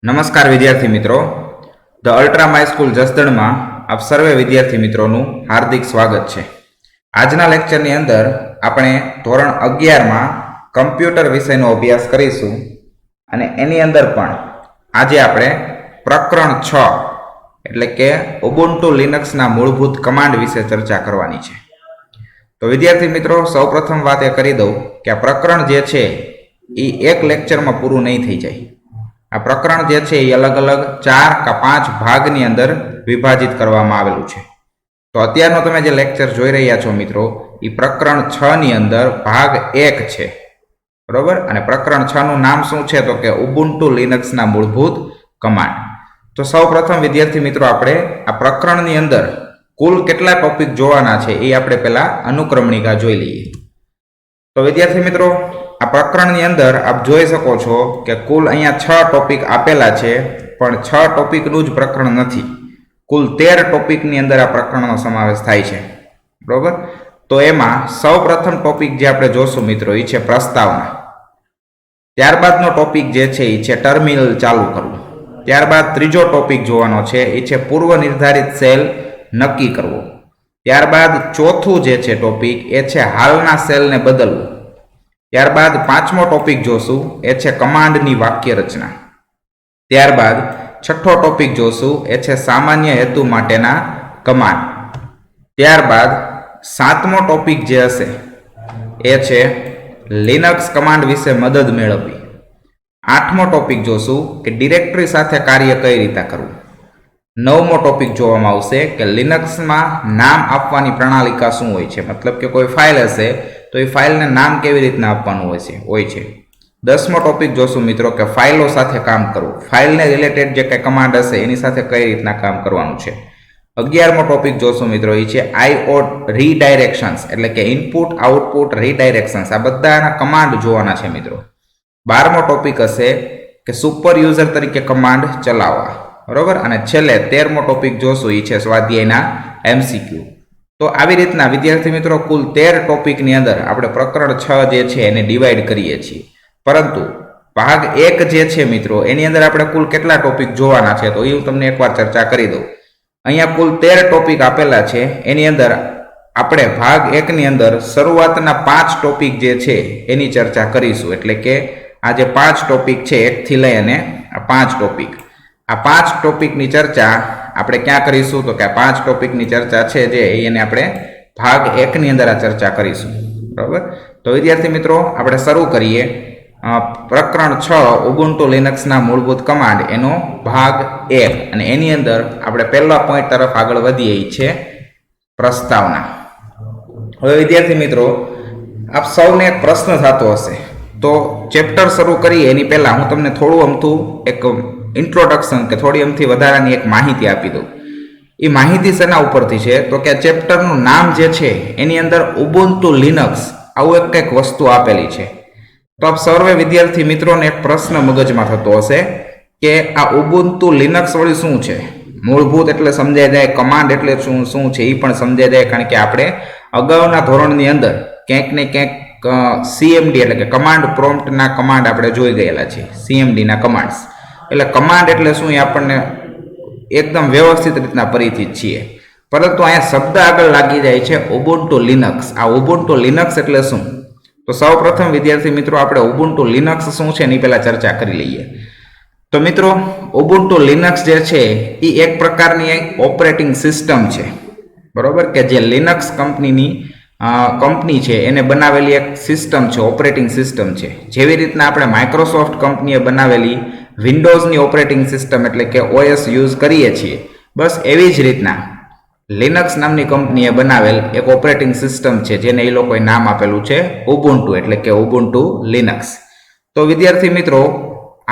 નમસ્કાર વિદ્યાર્થી મિત્રો, ધ અલ્ટ્રા માય સ્કૂલ જસદણમાં આપ સર્વે વિદ્યાર્થી મિત્રોનું હાર્દિક સ્વાગત છે। આજના લેક્ચરની અંદર આપણે ધોરણ 11માં કમ્પ્યુટર વિષયનો અભ્યાસ કરીશું અને એની અંદર પણ આજે આપણે પ્રકરણ 6 એટલે કે ઉબુન્ટુ લિનક્સના મૂળભૂત કમાન્ડ વિશે ચર્ચા કરવાની છે। તો વિદ્યાર્થી મિત્રો, સૌપ્રથમ વાત એ કરી દઉં કે આ પ્રકરણ જે છે એ એક લેક્ચરમાં પૂરું નહીં થઈ જાય। આ પ્રકરણ જે છે એ અલગ અલગ 4 કે 5 ભાગની અંદર વિભાજિત કરવામાં આવેલું છે। તો અત્યારનો તમે જે લેક્ચર જોઈ રહ્યા છો મિત્રો, એ પ્રકરણ 6 ની અંદર ભાગ 1 છે, બરોબર। અને પ્રકરણ 6 નું નામ શું છે તો કે ઉબુન્ટુ લિનક્સના મૂળભૂત કમાન્ડ। તો સૌપ્રથમ વિદ્યાર્થી મિત્રો, આપણે આ પ્રકરણની અંદર કુલ કેટલા ટોપિક જોવાના છે એ આપણે પહેલા અનુક્રમણિકા જોઈ લઈએ। તો વિદ્યાર્થી મિત્રો, આ પ્રકરણની અંદર આપ જોઈ શકો છો કે કુલ અહીંયા 6 ટોપિક આપેલા છે, પણ 6 ટોપિકનું જ પ્રકરણ નથી, કુલ 13 ટોપિકની અંદર આ પ્રકરણનો સમાવેશ થાય છે, બરોબર। તો એમાં સૌપ્રથમ ટોપિક જે આપણે જોશું મિત્રો એ છે પ્રસ્તાવના। ત્યારબાદનો ટોપિક જે છે એ છે ટર્મિનલ ચાલુ કરવું। ત્યારબાદ ત્રીજો ટોપિક જોવાનો છે એ છે પૂર્વ નિર્ધારિત સેલ નક્કી કરવો। ત્યારબાદ ચોથું જે છે ટોપિક એ છે હાલના સેલને બદલવું। ત્યારબાદ પાંચમો ટોપિક જોશું એ છે કમાન્ડની વાક્ય રચના। ત્યારબાદ છઠ્ઠો ટોપિક જોશું એ છે સામાન્ય હેતુ માટેના કમાન્ડ। ત્યારબાદ સાતમો ટોપિક જે હશે એ છે લિનક્સ કમાન્ડ વિશે મદદ મેળવવી। આઠમો ટોપિક જોશું કે ડિરેક્ટરી સાથે કાર્ય કઈ રીતે કરવું। નવમો ટોપિક જોવામાં આવશે કે લિનક્સમાં નામ આપવાની પ્રણાલિકા શું હોય છે, મતલબ કે કોઈ ફાઇલ હશે તો એ ફાઇલને નામ કેવી રીતના આપવાનું હોય છે। 10મો ટોપિક જોશું મિત્રો કે ફાઇલો સાથે કામ કરવું, ફાઇલને રિલેટેડ જે કંઈ કમાન્ડ હશે એની સાથે કઈ રીતના કામ કરવાનું છે। 11મો ટોપિક જોશું મિત્રો એ છે IO રીડાયરેક્શન્સ, એટલે કે ઇનપુટ આઉટપુટ રીડાયરેક્શન્સ, આ બધાના કમાન્ડ જોવાના છે મિત્રો। 12મો ટોપિક હશે કે સુપર યુઝર તરીકે કમાન્ડ ચલાવવા, બરોબર। અને છેલ્લે 13મો ટોપિક જોશું એ છે સ્વાધ્યાયના MCQ। તો આવી રીતના વિદ્યાર્થી મિત્રો કુલ 13 ટોપિકની અંદર આપણે પ્રકરણ 6 જે છે એને ડિવાઈડ કરીએ છીએ, પરંતુ ભાગ 1 જે છે મિત્રો એની અંદર આપણે કુલ કેટલા ટોપિક જોવાના છે તો એ હું તમને એકવાર ચર્ચા કરી દઉં। અહીંયા કુલ 13 ટોપિક આપેલા છે, એની અંદર આપણે ભાગ 1 ની અંદર શરૂઆતના 5 ટોપિક જે છે એની ચર્ચા કરીશું, એટલે કે આ જે 5 ટોપિક છે 1 થી લઈ અને આ 5 ટોપિક, આ 5 ટોપિકની ચર્ચા આપણે ક્યાં કરીશું તો કે આ 5 ટોપિકની ચર્ચા છે જે એને આપણે ભાગ 1 ની અંદર આ ચર્ચા કરીશું, બરાબર। તો વિદ્યાર્થી મિત્રો, આપણે શરૂ કરીએ પ્રકરણ 6 ઉબુન્ટુ લિનક્સના મૂળભૂત કમાન્ડ એનો ભાગ 1, અને એની અંદર આપણે પહેલા પોઈન્ટ તરફ આગળ વધીએ એ છે પ્રસ્તાવના। હવે વિદ્યાર્થી મિત્રો, આપ સૌને એક પ્રશ્ન થતો હશે, તો ચેપ્ટર શરૂ કરીએ એની પહેલા હું તમને થોડું અમથું એક ઇન્ટ્રોડક્શન કે થોડી અમથી વધારાની એક માહિતી આપી દઉં। એ માહિતી શેના ઉપરથી છે તો કે ચેપ્ટરનું નામ જે છે એની અંદર ઉબુન્ટુ લિનક્સ આવું એક કંઈક વસ્તુ આપેલી છે। તો આપ સર્વે વિદ્યાર્થી મિત્રોને એક પ્રશ્ન મગજમાં થતો હશે કે આ ઉબુન્ટુ લિનક્સ વળી શું છે। મૂળભૂત એટલે સમજાઈ જાય, કમાન્ડ એટલે શું છે એ પણ સમજાઈ જાય, કારણ કે આપણે અગાઉના ધોરણની અંદર ક્યાંક ને ક્યાંક CMD એટલે કે કમાન્ડ પ્રોમ્પ્ટના કમાન્ડ આપણે જોઈ ગયેલા છે, CMD ના કમાન્ડ્સ। એટલે કમાન્ડ એટલે શું એ આપણને એકદમ વ્યવસ્થિત રીતના પરિચિત છીએ, પરંતુ અહીંયા શબ્દ આગળ લાગી જાય છે ઉબુન્ટુ લિનક્સ। આ ઉબુન્ટુ લિનક્સ એટલે શું? તો સૌપ્રથમ વિદ્યાર્થી મિત્રો આપણે ઉબુન્ટુ લિનક્સ શું છે એની પહેલા ચર્ચા કરી લઈએ। તો મિત્રો, ઉબુન્ટુ લિનક્સ જે છે એ એક પ્રકારની એક ઓપરેટિંગ સિસ્ટમ છે, બરોબર, કે જે લિનક્સ કંપની છે એને બનાવેલી એક સિસ્ટમ છે, ઓપરેટિંગ સિસ્ટમ છે। જેવી રીતના આપણે માઇક્રોસોફ્ટ કંપનીએ બનાવેલી વિન્ડોઝની ઓપરેટિંગ સિસ્ટમ એટલે કે OS યુઝ કરીએ છીએ, બસ એવી જ રીતના લિનક્સ નામની કંપનીએ બનાવેલ એક ઓપરેટિંગ સિસ્ટમ છે જેને એ લોકોએ નામ આપેલું છે ઉબુન્ટુ, એટલે કે ઉબુન્ટુ લિનક્સ। તો વિદ્યાર્થી મિત્રો,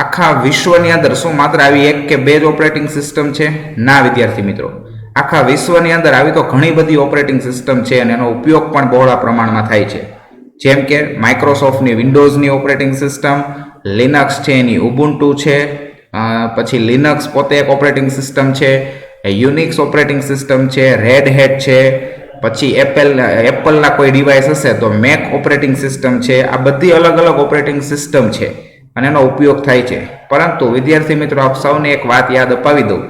આખા વિશ્વની અંદર શું માત્ર આવી એક કે બે જ ઓપરેટિંગ સિસ્ટમ છે? ના વિદ્યાર્થી મિત્રો, આખા વિશ્વની અંદર આવી તો ઘણી બધી ઓપરેટિંગ સિસ્ટમ છે અને એનો ઉપયોગ પણ બહોળા પ્રમાણમાં થાય છે, જેમ કે માઇક્રોસોફ્ટની વિન્ડોઝની ઓપરેટિંગ સિસ્ટમ, લિનક્સ છે એની ઉબુન્ટુ છે, પછી લિનક્સ પોતે એક ઓપરેટિંગ સિસ્ટમ છે, યુનિક્સ ઓપરેટિંગ સિસ્ટમ છે, રેડ હેટ છે, પછી એપલના કોઈ ડિવાઇસ હશે તો મેક ઓપરેટિંગ સિસ્ટમ છે। આ બધી અલગ અલગ ઓપરેટિંગ સિસ્ટમ છે અને એનો ઉપયોગ થાય છે. પરંતુ વિદ્યાર્થી મિત્રો, આપ સૌને એક વાત યાદ અપાવી દઉં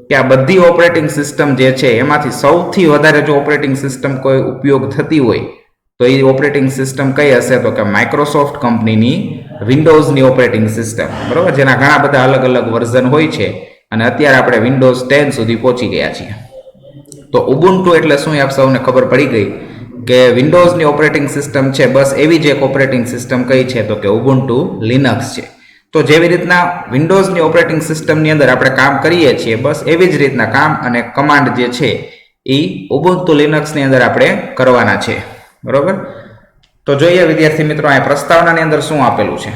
કે આ બધી ઓપરેટિંગ સિસ્ટમ જે છે એમાંથી સૌથી વધારે જો ઓપરેટિંગ સિસ્ટમ કોઈ ઉપયોગ થતી હોય તો એ ઓપરેટિંગ સિસ્ટમ કઈ હશે? તો કે માઇક્રોસોફ્ટ કંપનીની વિન્ડોઝની ઓપરેટિંગ સિસ્ટમ, બરોબર, જેના ઘણા બધા અલગ અલગ વર્ઝન હોય છે અને અત્યારે આપણે વિન્ડોઝ 10 સુધી પહોંચી ગયા છીએ. તો ઉબુન્ટુ એટલે શું એ આપ સૌને ખબર પડી ગઈ કે વિન્ડોઝની ઓપરેટિંગ સિસ્ટમ છે. બસ એવી જ એક ઓપરેટિંગ સિસ્ટમ કઈ છે? તો કે ઉબુન્ટુ લિનક્સ છે. તો જેવી રીતના વિન્ડોઝની ઓપરેટિંગ સિસ્ટમની અંદર આપણે કામ કરીએ છીએ, બસ એવી જ રીતના કામ અને કમાન્ડ જે છે એ ઉબુન્ટુ લિનક્સની અંદર આપણે કરવાના છે, બરોબર. તો જોઈએ વિદ્યાર્થી મિત્રો, આ પ્રસ્તાવનાની અંદર શું આપેલું છે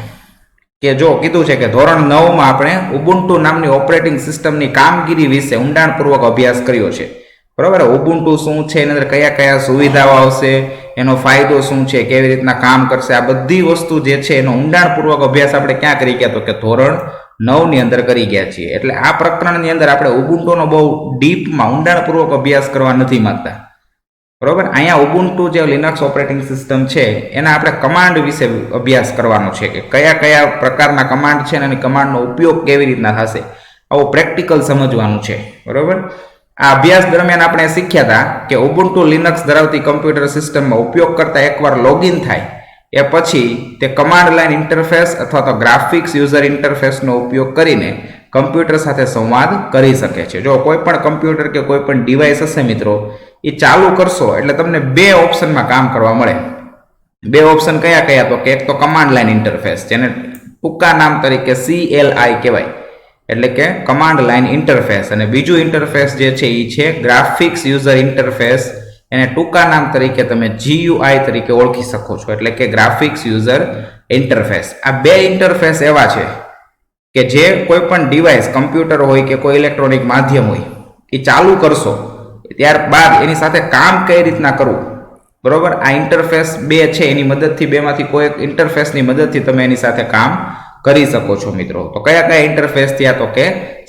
કે જો કીધું છે કે ધોરણ 9 માં આપણે ઉબુન્ટુ નામની ઓપરેટિંગ સિસ્ટમની કામગીરી વિશે ઊંડાણપૂર્વક અભ્યાસ કર્યો છે, બરોબર. ઉબુન્ટુ શું છે, એની અંદર કયા કયા સુવિધાઓ આવશે, એનો ફાયદો શું છે, કેવી રીતના કામ કરશે, આ બધી વસ્તુ જે છે એનો ઊંડાણપૂર્વક અભ્યાસ આપણે ક્યાં કરી ગયા? તો કે ધોરણ 9 ની અંદર કરી ગયા છીએ. એટલે આ પ્રકરણની અંદર આપણે ઉબુન્ટુનો બહુ ડીપમાં ઊંડાણપૂર્વક અભ્યાસ કરવા નથી માંગતા, બરોબર. અહીંયા ઉબુન્ટુ જે લિનક્સ ઓપરેટિંગ સિસ્ટમ છે એના આપણે કમાન્ડ વિશે અભ્યાસ કરવાનો છે કે કયા કયા પ્રકારના કમાન્ડ છે અને કમાન્ડનો ઉપયોગ કેવી રીતના થશે, આવું પ્રેક્ટિકલ સમજવાનું છે, બરોબર. આ અભ્યાસ દરમિયાન આપણે શીખ્યા હતા કે ઉબુન્ટુ લિનક્સ ધરાવતી કમ્પ્યુટર સિસ્ટમમાં ઉપયોગ કરતા એકવાર લોગિન થાય એ પછી તે કમાન્ડ લાઇન ઇન્ટરફેસ અથવા તો ગ્રાફિક્સ યુઝર ઇન્ટરફેસનો ઉપયોગ કરીને કમ્પ્યુટર સાથે સંવાદ કરી શકે છે. જો કોઈ પણ કમ્પ્યુટર કે કોઈ પણ ડિવાઇસ હશે મિત્રો, એ ચાલુ કરશો એટલે તમને બે ઓપ્શનમાં કામ કરવા મળે. બે ઓપ્શન કયા કયા? તો કે એક તો કમાન્ડ લાઇન ઇન્ટરફેસ, જેને ટૂંકા નામ તરીકે CLI કહેવાય, એટલે કે કમાન્ડ લાઇન ઇન્ટરફેસ. અને બીજું ઇન્ટરફેસ જે છે એ છે ગ્રાફિક્સ યુઝર ઇન્ટરફેસ, એને ટૂંકા નામ તરીકે તમે GUI તરીકે ઓળખી શકો છો, એટલે કે ગ્રાફિક્સ યુઝર ઇન્ટરફેસ. આ બે ઇન્ટરફેસ એવા છે કે જે કોઈ પણ ડિવાઇસ, કમ્પ્યુટર હોય કે કોઈ ઇલેક્ટ્રોનિક માધ્યમ હોય, એ ચાલુ કરશો ત્યારબાદ એની સાથે કામ કઈ રીતના કરવું, બરોબર. આ ઇન્ટરફેસ બે છે, એની મદદથી બેમાંથી કોઈ એક ઇન્ટરફેસની મદદથી તમે એની સાથે કામ કરી શકો છો મિત્રો. તો કયા કયા ઇન્ટરફેસ થયા? તો કે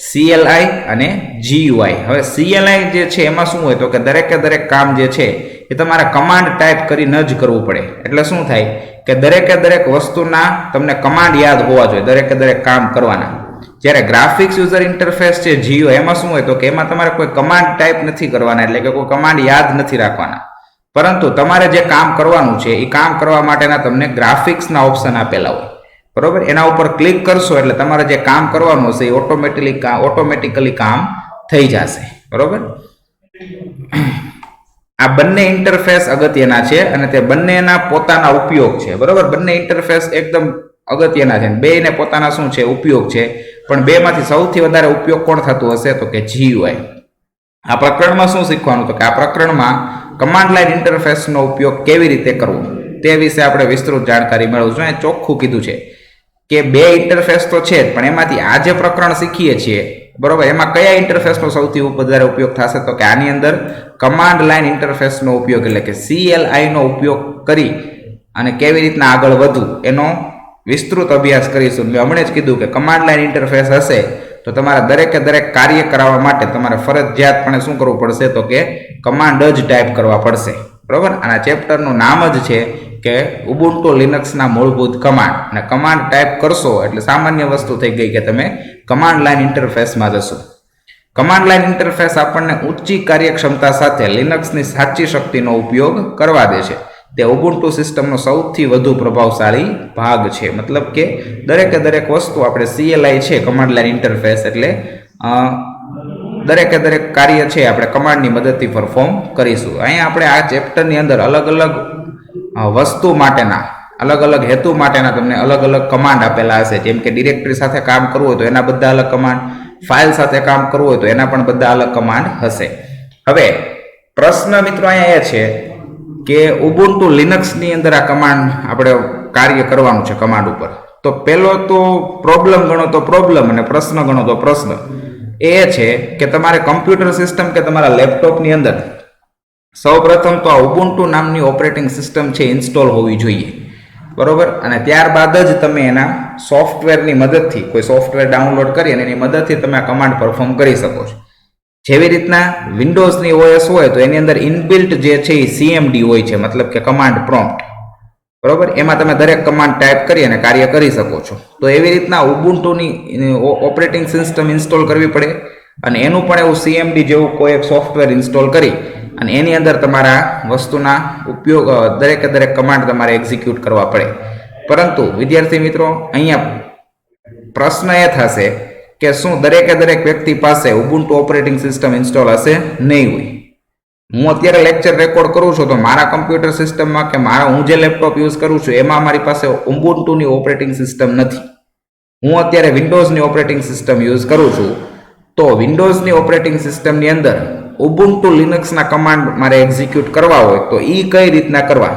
CLI અને GUI. હવે CLI જે છે એમાં શું હોય? તો કે દરેકે દરેક કામ જે છે એ તમારે કમાન્ડ ટાઈપ કરીને જ કરવું પડે. એટલે શું થાય કે દરેકે દરેક વસ્તુના તમને કમાન્ડ યાદ હોવા જોઈએ દરેકે દરેક કામ કરવાના. જ્યારે ગ્રાફિક્સ યુઝર ઇન્ટરફેસ છે GUI, એમાં શું હોય? તો કે એમાં તમારે કોઈ કમાન્ડ ટાઈપ નથી કરવાના, એટલે કે કોઈ કમાન્ડ યાદ નથી રાખવાના, પરંતુ તમારે જે કામ કરવાનું છે એ કામ કરવા માટેના તમને ગ્રાફિક્સના ઓપ્શન આપેલા હોય, બરોબર. એના ઉપર ક્લિક કરશો એટલે તમારે જે કામ કરવાનું હશે એ ઓટોમેટિકલી કામ થઈ જશે, બરોબર. આ બંને ઇન્ટરફેસ અગત્યના છે અને તે બંનેના પોતાના ઉપયોગ છે, બરોબર. બંને ઇન્ટરફેસ એકદમ અગત્યના છે, બેને પોતાના શું છે? ઉપયોગ છે. પણ બેમાંથી સૌથી વધારે ઉપયોગ કોણ થતું હશે? તો કે GUI. આ પ્રકરણમાં શું શીખવાનું? તો કે આ પ્રકરણમાં કમાન્ડ લાઇન ઇન્ટરફેસનો ઉપયોગ કેવી રીતે કરવો તે વિશે આપણે વિસ્તૃત જાણકારી મેળવશું. અહીં ચોખ્ખું કીધું છે કે બે ઇન્ટરફેસ તો છે જ, પણ એમાંથી આ જે પ્રકરણ શીખીએ છીએ, બરોબર, એમાં કયા ઇન્ટરફેસનો સૌથી વધારે ઉપયોગ થશે? તો કે આની અંદર કમાન્ડ લાઇન ઇન્ટરફેસનો ઉપયોગ, એટલે કે CLI નો ઉપયોગ કરી અને કેવી રીતના આગળ વધવું એનો વિસ્તૃત અભ્યાસ કરીશું. મેં હમણાં જ કીધું કે કમાન્ડ લાઇન ઇન્ટરફેસ હશે તો તમારે દરેકે દરેક કાર્ય કરાવવા માટે તમારે ફરજિયાતપણે શું કરવું પડશે? તો કે કમાન્ડ જ ટાઈપ કરવા પડશે, બરોબર. આના ચેપ્ટરનું નામ જ છે કે ઉબુન્ટુ લિનક્સના મૂળભૂત કમાન્ડ. અને કમાન્ડ ટાઈપ કરશો એટલે સામાન્ય વસ્તુ થઈ ગઈ કે તમે કમાન્ડ લાઇન ઇન્ટરફેસમાં જશો. કમાન્ડ લાઇન ઇન્ટરફેસ આપણને ઊંચી કાર્યક્ષમતા સાથે લિનક્સની સાચી શક્તિનો ઉપયોગ કરવા દે છે. તે ઉબુન્ટુ સિસ્ટમનો સૌથી વધુ પ્રભાવશાળી ભાગ છે. મતલબ કે દરેકે દરેક વસ્તુ આપણે CLI છે કમાન્ડ લાઇન ઇન્ટરફેસ, એટલે દરેકે દરેક કાર્ય છે આપણે કમાન્ડની મદદથી પરફોર્મ કરીશું. અહીંયા આપણે આ ચેપ્ટરની અંદર અલગ અલગ વસ્તુ માટેના, અલગ અલગ હેતુ માટેના તમને અલગ અલગ કમાન્ડ આપેલા હશે. જેમ કે ડિરેક્ટરી સાથે કામ કરવું હોય તો એના બધા અલગ કમાન્ડ, ફાઇલ સાથે કામ કરવું હોય તો એના પણ બધા અલગ કમાન્ડ હશે. હવે પ્રશ્ન મિત્રો અહીંયા એ છે કે ઉબુન્ટુ લિનક્સની અંદર આ કમાન્ડ આપણે કાર્ય કરવાનું છે કમાન્ડ ઉપર, તો પહેલો તો પ્રોબ્લેમ ગણો તો પ્રોબ્લેમ અને પ્રશ્ન ગણો તો પ્રશ્ન એ છે કે તમારે કમ્પ્યુટર સિસ્ટમ કે તમારા લેપટોપની અંદર સૌપ્રથમ તો આ ઉબુન્ટુ નામની ઓપરેટિંગ સિસ્ટમ છે ઇન્સ્ટોલ હોવી જોઈએ, બરોબર. અને ત્યારબાદ જ તમે એના સોફ્ટવેરની મદદથી કોઈ સોફ્ટવેર ડાઉનલોડ કરી અને એની મદદથી તમે આ કમાન્ડ પરફોર્મ કરી શકો છો. જેવી રીતના વિન્ડોઝની OS હોય તો એની અંદર ઇનબિલ્ટ જે છે એ CMD હોય છે, મતલબ કે કમાન્ડ પ્રોમ્પ્ટ, બરોબર. એમાં તમે દરેક કમાન્ડ ટાઈપ કરી અને કાર્ય કરી શકો છો. તો એવી રીતના ઉબુન્ટુની ઓપરેટિંગ સિસ્ટમ ઇન્સ્ટોલ કરવી પડે અને એનું પણ એવું CMD જેવું કોઈ એક સોફ્ટવેર ઇન્સ્ટોલ કરી અને એની અંદર તમારા વસ્તુના ઉપયોગ દરેકે દરેક કમાન્ડ તમારે એક્ઝિક્યુટ કરવા પડે. પરંતુ વિદ્યાર્થી મિત્રો, અહીંયા પ્રશ્ન એ થશે કે શું દરેકે દરેક વ્યક્તિ પાસે ઉબુન્ટુ ઓપરેટિંગ સિસ્ટમ ઇન્સ્ટોલ હશે? નહીં હોય. હું અત્યારે લેક્ચર રેકોર્ડ કરું છું તો મારા કમ્પ્યુટર સિસ્ટમમાં કે હું જે લેપટોપ યુઝ કરું છું એમાં મારી પાસે ઉબુન્ટુની ઓપરેટિંગ સિસ્ટમ નથી. હું અત્યારે વિન્ડોઝની ઓપરેટિંગ સિસ્ટમ યુઝ કરું છું. તો વિન્ડોઝની ઓપરેટિંગ સિસ્ટમની અંદર ઉબુન્ટુ લિનક્સના કમાન્ડ મારે એક્ઝિક્યુટ કરવા હોય તો એ કઈ રીતના કરવા?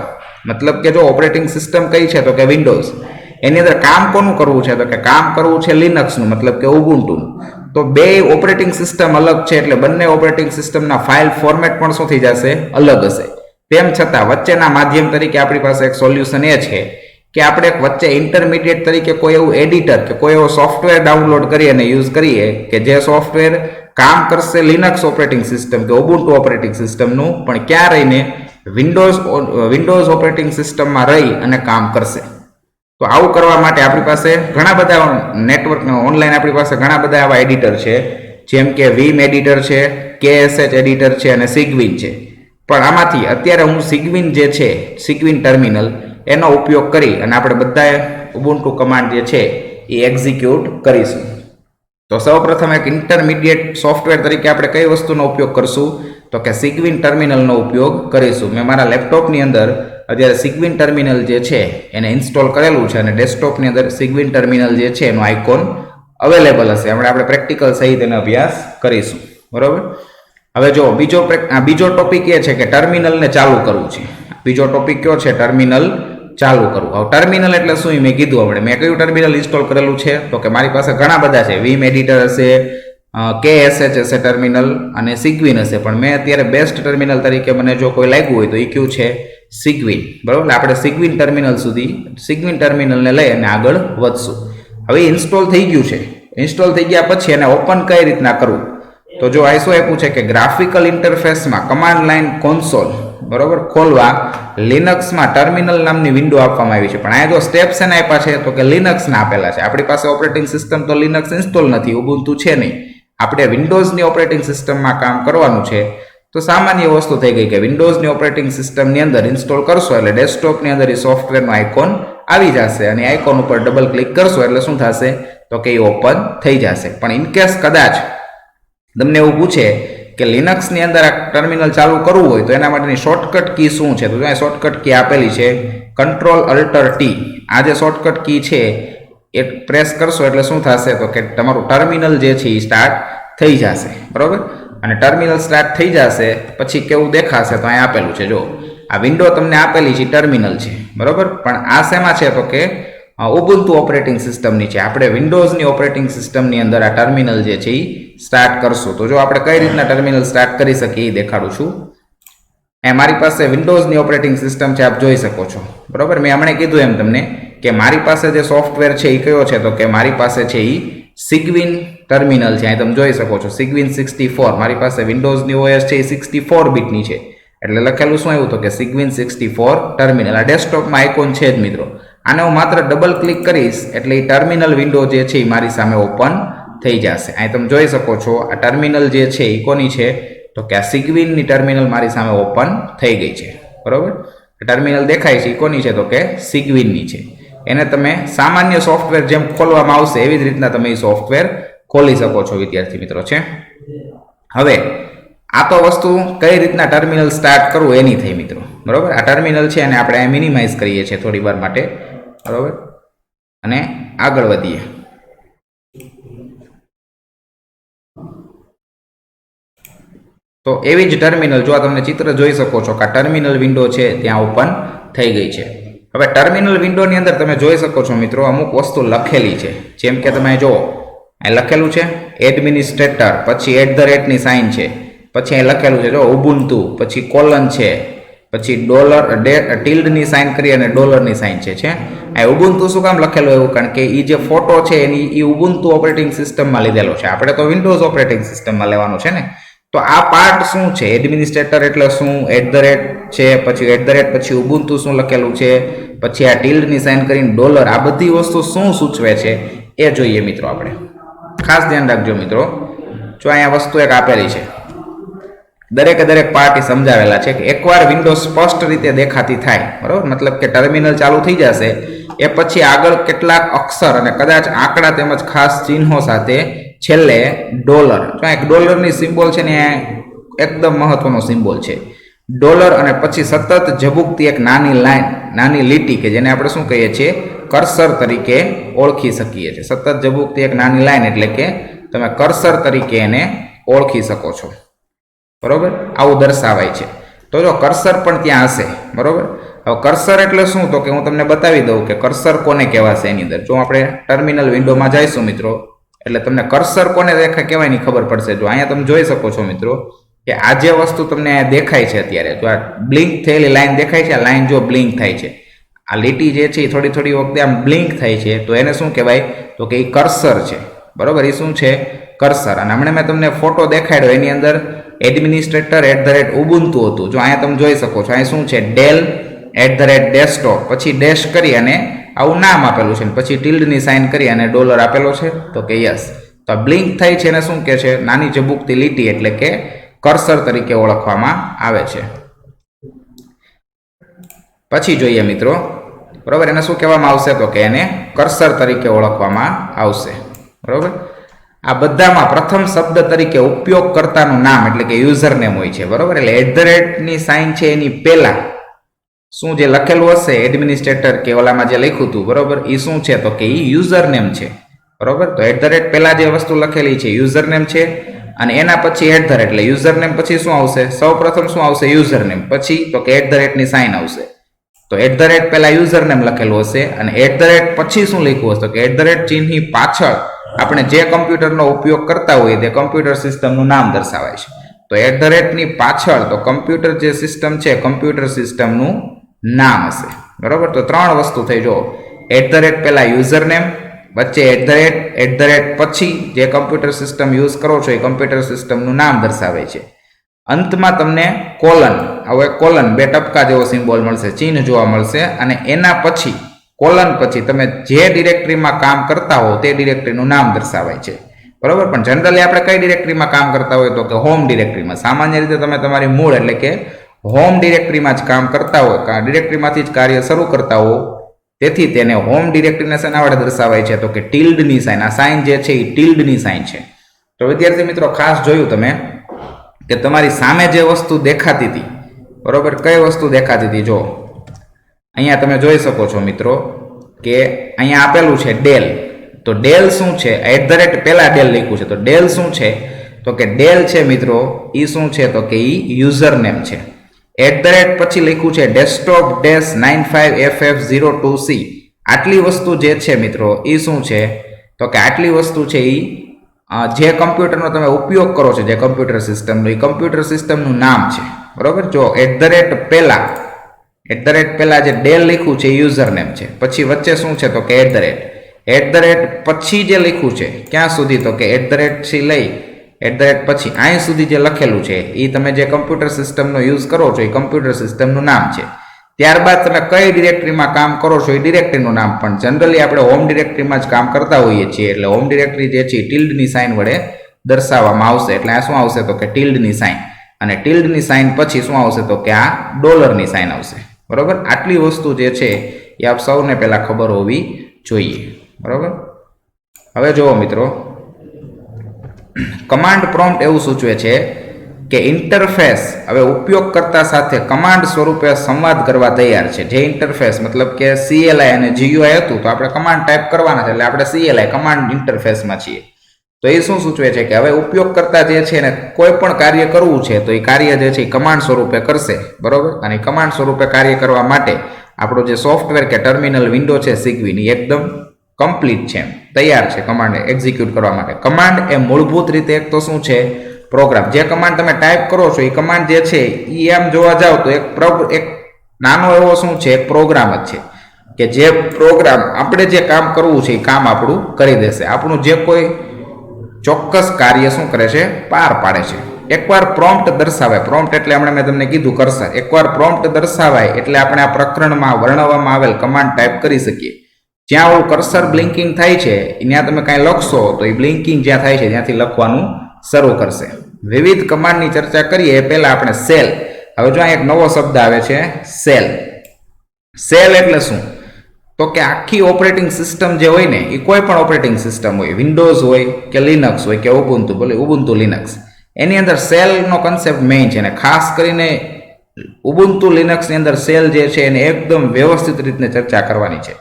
મતલબ કે જો ઓપરેટિંગ સિસ્ટમ કઈ છે તો કે વિન્ડોઝ, એની અંદર કામ કોનું કરવું છે તો કે કામ કરવું છે લિનક્સનું, મતલબ કે ઉબુન્ટુનું. તો બે ઓપરેટિંગ સિસ્ટમ અલગ છે એટલે બંને ઓપરેટિંગ સિસ્ટમના ફાઇલ ફોર્મેટ પણ શું થઈ જશે? અલગ હશે. તેમ છતાં વચ્ચેના માધ્યમ તરીકે આપણી પાસે એક સોલ્યુશન એ છે કે આપણે વચ્ચે ઇન્ટરમીડિયેટ તરીકે કોઈ એવું એડિટર કે કોઈ એવો સોફ્ટવેર ડાઉનલોડ કરી અને યુઝ કરીએ કે જે સોફ્ટવેર કામ કરશે લિનક્સ ઓપરેટિંગ સિસ્ટમ કે ઉબુન્ટુ ઓપરેટિંગ સિસ્ટમનું, પણ ક્યાં રહીને? વિન્ડોઝ ઓપરેટિંગ સિસ્ટમમાં રહી અને કામ કરશે. તો આવું કરવા માટે આપણી પાસે ઘણા બધા ઓનલાઈન આપણી પાસે ઘણા બધા આવા એડિટર છે, જેમ કે વીમ એડિટર છે, KSH એડિટર છે અને સિગવિન છે. પણ આમાંથી અત્યારે હું સિગવિન જે છે, સિગવિન ટર્મિનલ, એનો ઉપયોગ કરી અને આપણે બધાએ ઉબુન્ટુ કમાન્ડ જે છે એ એક્ઝિક્યુટ કરીશું. તો સૌપ્રથમ એક ઇન્ટરમીડિયેટ સોફ્ટવેર તરીકે આપણે કઈ વસ્તુનો ઉપયોગ કરશું તો કે સિગવિન ટર્મિનલનો ઉપયોગ કરીશું. મેં મારા લેપટોપની અંદર અત્યારે સિગવિન ટર્મિનલ જે છે એને ઇન્સ્ટોલ કરેલું છે અને ડેસ્કટોપની અંદર સિગવિન ટર્મિનલ જે છે એનો આઇકોન અવેલેબલ હશે. હમણાં આપણે પ્રેક્ટિકલ સહિત એનો અભ્યાસ કરીશું. બરોબર. હવે જો બીજો ટોપિક એ છે કે ટર્મિનલને ચાલુ કરવું છે. બીજો ટોપિક કયો છે? ટર્મિનલ ચાલુ કરવું. હવે ટર્મિનલ એટલે શું મેં કીધું. આપણે મેં કયું ટર્મિનલ ઇન્સ્ટોલ કરેલું છે તો કે મારી પાસે ઘણા બધા છે. વીમ એડિટર હશે, KSH હશે ટર્મિનલ અને સિગવિન હશે, પણ મેં અત્યારે બેસ્ટ ટર્મિનલ તરીકે મને જો કોઈ લાગ્યું હોય તો એ કયું છે? સિગવિન. બરાબર. આપણે સિગવિન ટર્મિનલને લઈ અને આગળ વધશું. હવે ઇન્સ્ટોલ થઈ ગયું છે. ઇન્સ્ટોલ થઈ ગયા પછી એને ઓપન કઈ રીતના કરવું? તો જો આ શું આપ્યું છે કે ગ્રાફિકલ ઇન્ટરફેસમાં કમાન્ડ લાઇન કોન્સોલ બરોબર ખોલવા લિનક્સમાં ટર્મિનલ નામની વિન્ડો આપવામાં આવી છે. પણ આ જો સ્ટેપ્સ એને આપ્યા છે તો કે લિનક્સના આપેલા છે. આપણી પાસે ઓપરેટિંગ સિસ્ટમ તો લિનક્સ ઇન્સ્ટોલ નથી, ઉબુન્ટુ છે નહીં. આપણે વિન્ડોઝની ઓપરેટિંગ સિસ્ટમમાં કામ કરવાનું છે. તો સામાન્ય વસ્તુ થઈ ગઈ કે વિન્ડોઝની ઓપરેટિંગ સિસ્ટમની અંદર ઇન્સ્ટોલ કરશો એટલે ડેસ્કટોપની અંદર એ સોફ્ટવેરનો આઇકોન આવી જશે અને આઇકોન ઉપર ડબલ ક્લિક કરશો એટલે શું થશે તો કે એ ઓપન થઈ જશે. પણ ઇનકેસ કદાચ તમને એવું પૂછે કે લિનક્સની અંદર આ ટર્મિનલ ચાલુ કરવું હોય તો એના માટેની શોર્ટકટ કી શું છે? તો ત્યાં શોર્ટકટ કી આપેલી છે Ctrl-Alt-T. આ જે શોર્ટકટ કી છે એ પ્રેસ કરશો એટલે શું થશે તો કે તમારું ટર્મિનલ જે છે એ સ્ટાર્ટ થઈ જશે. બરોબર. અને ટર્મિનલ સ્ટાર્ટ થઈ જશે પછી કેવું દેખાશે તો અહીં આપેલું છે. જો આ વિન્ડો તમને આપેલી છે ટર્મિનલ છે. બરોબર. પણ આ શેમાં છે તો કે ઉબુન્ટુ ઓપરેટિંગ સિસ્ટમની છે. આપણે વિન્ડોઝની ઓપરેટિંગ સિસ્ટમની અંદર આ ટર્મિનલ જે છે એ સ્ટાર્ટ કરશું. તો જો આપણે કઈ રીતના ટર્મિનલ સ્ટાર્ટ કરી શકીએ એ દેખાડું છું. એ મારી પાસે વિન્ડોઝની ઓપરેટિંગ સિસ્ટમ છે, આપ જોઈ શકો છો. બરોબર. મેં હમણાં કીધું એમ તમને કે મારી પાસે જે સોફ્ટવેર છે એ કયો છે તો કે મારી પાસે છે એ સિગવિન ટર્મિનલ છે. અહીં તમે જોઈ શકો છો સિગવિન 64. મારી પાસે વિન્ડોઝની OS છે એ 64 બીટની છે એટલે લખેલું શું આવ્યું તો કે સિગવિન 64 ટર્મિનલ. આ ડેસ્કટોપમાં આઇકોન છે જ મિત્રો. આને હું માત્ર ડબલ ક્લિક કરીશ એટલે એ ટર્મિનલ વિન્ડો જે છે એ મારી સામે ઓપન થઈ જશે. અહીં તમે જોઈ શકો છો આ ટર્મિનલ જે છે એ કોની છે તો કે આ સિગવિનની ટર્મિનલ મારી સામે ઓપન થઈ ગઈ છે. બરોબર. ટર્મિનલ દેખાય છે એ કોની છે તો કે સિગવિનની છે. એને તમે સામાન્ય સોફ્ટવેર જેમ ખોલવામાં આવશે એવી જ રીતના તમે એ સોફ્ટવેર ખોલી શકો છો વિદ્યાર્થી મિત્રો છે. હવે આ તો વસ્તુ કઈ રીતના ટર્મિનલ સ્ટાર્ટ કરવું એની થઈ મિત્રો. બરોબર. આ ટર્મિનલ છે અને આપણે અહીં મિનિમાઇઝ કરીએ છીએ થોડી વાર માટે. બરોબર. અને આગળ વધીએ. તો એવી જ ટર્મિનલ જો તમે ચિત્ર જોઈ શકો છો કે આ ટર્મિનલ વિન્ડો છે ત્યાં ઓપન થઈ ગઈ છે. હવે ટર્મિનલ વિન્ડોની અંદર તમે જોઈ શકો છો મિત્રો અમુક વસ્તુ લખેલી છે. જેમ કે તમે જો અહીં લખેલું છે એડમિનિસ્ટ્રેટર, પછી @ ની સાઇન છે, પછી અહીં લખેલું છે જો ઉબુન્ટુ, પછી કોલન છે, પછી ટિલ્ડની સાઇન કરી અને ડોલરની સાઇન છે. આ ઉબુન્ટુ શું કામ લખેલું એવું? કારણ કે એ જે ફોટો છે એની એ ઉબુન્ટુ ઓપરેટિંગ સિસ્ટમમાં લીધેલો છે. આપણે તો વિન્ડોઝ ઓપરેટિંગ સિસ્ટમમાં લેવાનો છે ને. તો આ પાર્ટ શું છે? એડમિનિસ્ટ્રેટર એટલે શું? @ છે, પછી @ પછી ઉબુન્ટુ શું લખેલું છે, પછી આ ટિલ્ડની સાઇન કરીને ડોલર, આ બધી વસ્તુ શું સૂચવે છે એ જોઈએ મિત્રો. આપણે ખાસ ધ્યાન રાખજો મિત્રો. જો અહીંયા વસ્તુ એક આપેલી છે, દરેક પાર્ટી સમજાવેલા છે કે એકવાર વિન્ડો સ્પષ્ટ રીતે દેખાતી થાય, બરોબર, મતલબ કે ટર્મિનલ ચાલુ થઈ જશે એ પછી આગળ કેટલાક અક્ષર અને કદાચ આંકડા તેમજ ખાસ ચિહ્નો સાથે છેલ્લે ડોલર, એક ડોલરની સિમ્બોલ છે ને એકદમ મહત્વનો સિમ્બોલ છે ડોલર, અને પછી સતત ઝબૂકતી એક નાની લાઈન, નાની લીટી કે જેને આપણે શું કહીએ છીએ, કર્સર તરીકે ઓળખી શકીએ છીએ. સતત ઝબૂકતી એક નાની લાઈન એટલે કે તમે કર્સર તરીકે એને ઓળખી શકો છો, બરોબર, આવું દર્શાવાય છે. તો જો કર્સર પણ ત્યાં હશે, બરોબર. હવે કર્સર એટલે શું, તો કે હું તમને બતાવી દઉં કે કર્સર કોને કહેવાશે એની અંદર. જો આપણે ટર્મિનલ વિન્ડોમાં જઈશું મિત્રો, એટલે તમને કર્સર કોને કહેવાય ની ખબર પડશે. જો અહીંયા તમે જોઈ શકો છો મિત્રો કે આ જે વસ્તુ તમને દેખાય છે અત્યારે, જો આ બ્લિંક થયેલી લાઈન દેખાય છે, આ લાઈન જો બ્લિંક થાય છે, આ લીટી જે છે એ થોડી વખતે આમ બ્લિંક થાય છે, તો એને શું કહેવાય, તો કે એ કર્સર છે, બરોબર. એ શું છે, કર્સર. અને હમણાં મેં તમને ફોટો દેખાડ્યો, એની અંદર એડમિનિસ્ટ્રેટર @ubuntu હતું. જો અહીંયા તમે જોઈ શકો છો, અહીંયા શું છે, ડેલ @desktop, પછી ડેશ કરી અને આવું નામ આપેલું છે, પછી ટિલ્ડની સાઇન કરી અને ડોલર આપેલો છે, તો કે યસ. તો બ્લિંક થાય છે એને શું કહે છે, નાની ઝબૂકતી લીટી એટલે કે કર્સર તરીકે ઓળખવામાં આવે છે. પછી જોઈએ મિત્રો, બરોબર, એને શું કહેવામાં આવશે, તો કે એને કર્સર તરીકે ઓળખવામાં આવશે, બરોબર. આ બધામાં પ્રથમ શબ્દ તરીકે ઉપયોગકર્તાનું નામ એટલે કે યુઝર નેમ હોય છે, બરોબર. એટલે @ સાઇન છે એની પહેલા શું જે લખેલું હશે એડમિનિસ્ટ્રેટર કે ઓલામાં જે લખ્યું હતું, બરોબર, એ શું છે, તો કે એ યુઝર નેમ છે, બરોબર. તો @ પહેલા જે વસ્તુ લખેલી છે યુઝર નેમ છે, અને એના પછી @ એટલે યુઝર નેમ પછી શું આવશે, સૌ પ્રથમ શું આવશે, યુઝર નેમ, પછી તો કે @ ની સાઇન આવશે. તો @ પહેલા યુઝર નેમ લખેલું હશે, અને @ પછી શું લખ્યું હશે, તો કે @ ચિહ્નની પાછળ આપણે જે કમ્પ્યુટરનો ઉપયોગ કરતા હોઈએ તે કમ્પ્યુટર સિસ્ટમનું નામ દર્શાવાય છે. તો @ ની પાછળ તો કમ્પ્યુટર જે સિસ્ટમ છે કમ્પ્યુટર સિસ્ટમનું નામ હશે, બરોબર. તો ત્રણ વસ્તુ થઈ. જો @ પહેલા યુઝર નેમ, વચ્ચે @ પછી જે કમ્પ્યુટર સિસ્ટમ યુઝ કરો છો એ કમ્પ્યુટર સિસ્ટમનું નામ દર્શાવે છે. અંતમાં તમને કોલન, હવે કોલન 2 ટપકા જેવો સિમ્બોલ મળશે, ચિહ્ન જોવા મળશે, અને એના પછી કોલન પછી તમે જે ડિરેક્ટરીમાં કામ કરતા હો તે ડિરેક્ટરીનું નામ દર્શાવાય છે, બરોબર. પણ જનરલી આપણે કઈ ડિરેક્ટરીમાં કામ કરતા હોય, તો કે હોમ ડિરેક્ટરીમાં. સામાન્ય રીતે તમે તમારી મૂળ એટલે કે હોમ ડિરેક્ટરીમાં જ કામ કરતા હોય, ડિરેક્ટરીમાંથી જ કાર્ય શરૂ કરતા હો, તેથી તેને હોમ ડિરેક્ટરીને શેના વડે દર્શાવાય છે, તો કે ટિલ્ડની સાઇન. આ સાઇન જે છે એ ટિલ્ડની સાઇન છે. તો વિદ્યાર્થી મિત્રો ખાસ જોયું તમે કે તમારી સામે જે વસ્તુ દેખાતી હતી, બરોબર, કઈ વસ્તુ દેખાતી હતી, જો અહીંયા તમે જોઈ શકો છો મિત્રો કે અહીંયા આપેલું છે ડેલ. તો ડેલ શું છે, @ પહેલા ડેલ લખ્યું છે, તો ડેલ શું છે, તો કે ડેલ છે મિત્રો એ શું છે, તો કે એ યુઝર નેમ છે. @ પછી લખ્યું છે desktop-95ff02c. આટલી વસ્તુ જે છે મિત્રો એ શું છે, તો કે આટલી વસ્તુ છે એ જે કમ્પ્યુટરનો તમે ઉપયોગ કરો છો, જે કમ્પ્યુટર સિસ્ટમનું, એ કમ્પ્યુટર સિસ્ટમનું નામ છે, બરોબર. જો @ પહેલા જે ડેલ લખ્યું છે એ યુઝર નેમ છે, પછી વચ્ચે શું છે, તો કે @ પછી જે લખ્યું છે ક્યાં સુધી, તો કે @ થી લઈ પછી અહીં સુધી જે લખેલું છે એ તમે જે કમ્પ્યુટર સિસ્ટમનો યુઝ કરો છો એ કમ્પ્યુટર સિસ્ટમનું નામ છે. ત્યારબાદ તમે કઈ ડિરેક્ટરીમાં કામ કરો છો એ ડિરેક્ટરીનું નામ. પણ જનરલી આપણે હોમ ડિરેક્ટરીમાં જ કામ કરતા હોઈએ છીએ, એટલે હોમ ડિરેક્ટરી જે છે ટિલ્ડની સાઇન વડે દર્શાવવામાં આવશે. એટલે આ શું આવશે, તો કે ટિલ્ડની સાઇન, અને ટિલ્ડની સાઇન પછી શું આવશે, તો કે આ ડોલરની સાઇન આવશે, બરોબર. આટલી વસ્તુ જે છે એ આપ સૌને પહેલા ખબર હોવી જોઈએ, બરોબર. હવે જુઓ મિત્રો, કમાન્ડ પ્રોમ્પ્ટ એવું સૂચવે છે કે ઇન્ટરફેસ હવે ઉપયોગકર્તા સાથે કમાન્ડ સ્વરૂપે સંવાદ કરવા તૈયાર છે. જે ઇન્ટરફેસ મતલબ કે CLI અને GUI હતું, તો આપણે કમાન્ડ ટાઈપ કરવાના છે, એટલે આપણે CLI કમાન્ડ ઇન્ટરફેસમાં છીએ. તો એ શું સૂચવે છે કે હવે ઉપયોગકર્તા જે છે ને કોઈ પણ કાર્ય કરવું છે તો એ કાર્ય જે છે એ કમાન્ડ સ્વરૂપે કરશે, બરોબર. અને કમાન્ડ સ્વરૂપે કાર્ય કરવા માટે આપણો જે સોફ્ટવેર કે ટર્મિનલ વિન્ડો છે શીખવીની એકદમ કમ્પ્લીટ છે, તૈયાર છે કમાન્ડ એક્ઝિક્યુટ કરવા માટે. કમાન્ડ એ મૂળભૂત રીતે એક તો શું છે, પ્રોગ્રામ. જે કમાન્ડ તમે ટાઈપ કરો છો એ કમાન્ડ જે છે એ આમ જોવા જાવ તો એક નાનો એવો શું છે, એક પ્રોગ્રામ જ છે કે જે પ્રોગ્રામ આપણે જે કામ કરવું છે એ કામ આપણું કરી દેશે. આપણું જે કોઈ ચોક્કસ કાર્ય શું કરે છે, પાર પાડે છે, એકવાર પ્રોમ્પ્ટ દર્શાવાય, પ્રોમ્પ્ટ એટલે હમણાં મેં તમને કીધું કર્સર, એકવાર પ્રોમ્પ્ટ દર્શાવાય એટલે આપણે આ પ્રકરણમાં વર્ણવવામાં આવેલ કમાન્ડ ટાઈપ કરી શકીએ. જ્યાં ઓલું કર્સર બ્લિંકિંગ થાય છે ત્યાં તમે કાંઈ લખશો તો એ બ્લિંકિંગ જ્યાં થાય છે ત્યાંથી લખવાનું શરૂ કરશે. વિવિધ કમાન્ડની ચર્ચા કરીએ એ પહેલા આપણે સેલ. હવે જો એક નવો શબ્દ આવે છે સેલ. સેલ એટલે શું? તો કે આખી ઓપરેટિંગ સિસ્ટમ જે હોય ને એ કોઈ પણ ઓપરેટિંગ સિસ્ટમ હોય, વિન્ડોઝ હોય કે લિનક્સ હોય કે ઉબુન્ટુ, ભલે ઉબુન્ટુ લિનક્સ, એની અંદર સેલનો કન્સેપ્ટ મેઇન છે. અને ખાસ કરીને ઉબુન્ટુ લિનક્સની અંદર સેલ જે છે એને એકદમ વ્યવસ્થિત રીતે ચર્ચા કરવાની છે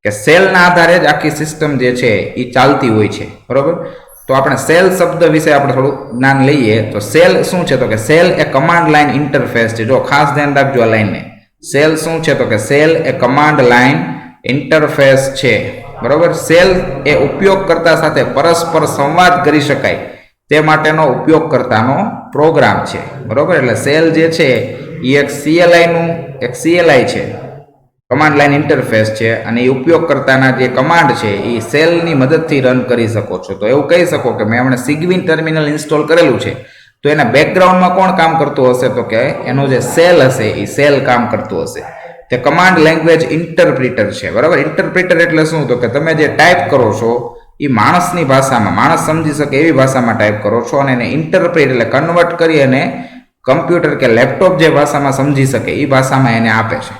કે સેલના આધારે જ આખી સિસ્ટમ જે છે એ ચાલતી હોય છે. બરોબર? તો આપણે સેલ શબ્દ વિશે આપણે થોડું જ્ઞાન લઈએ. તો સેલ શું છે? તો કે સેલ એ કમાન્ડ લાઇન ઇન્ટરફેસ છે. જો ખાસ ધ્યાન રાખજો આ લાઇનને. સેલ શું છે? તો કે સેલ એ કમાન્ડ લાઇન ઇન્ટરફેસ છે. બરોબર? સેલ એ ઉપયોગકર્તા સાથે પરસ્પર સંવાદ કરી શકાય તે માટેનો ઉપયોગકર્તાનો પ્રોગ્રામ છે. બરોબર? એટલે સેલ જે છે એ એક CLI છે, કમાન્ડ લાઇન ઇન્ટરફેસ છે, અને એ ઉપયોગકર્તાના જે કમાન્ડ છે એ સેલની મદદથી રન કરી શકો છો. તો એવું કહી શકો કે મેં હમણાં સિગવિન ટર્મિનલ ઇન્સ્ટોલ કરેલું છે, તો એના બેકગ્રાઉન્ડમાં કોણ કામ કરતું હશે? તો કે એનો જે સેલ હશે એ સેલ કામ કરતું હશે. તે કમાન્ડ લેંગ્વેજ ઇન્ટરપ્રિટર છે. બરાબર? ઇન્ટરપ્રિટર એટલે શું? તો કે તમે જે ટાઈપ કરો છો એ માણસની ભાષામાં, માણસ સમજી શકે એવી ભાષામાં ટાઈપ કરો છો, અને એને ઇન્ટરપ્રિટ એટલે કન્વર્ટ કરી અને કમ્પ્યુટર કે લેપટોપ જે ભાષામાં સમજી શકે એ ભાષામાં એને આપે છે.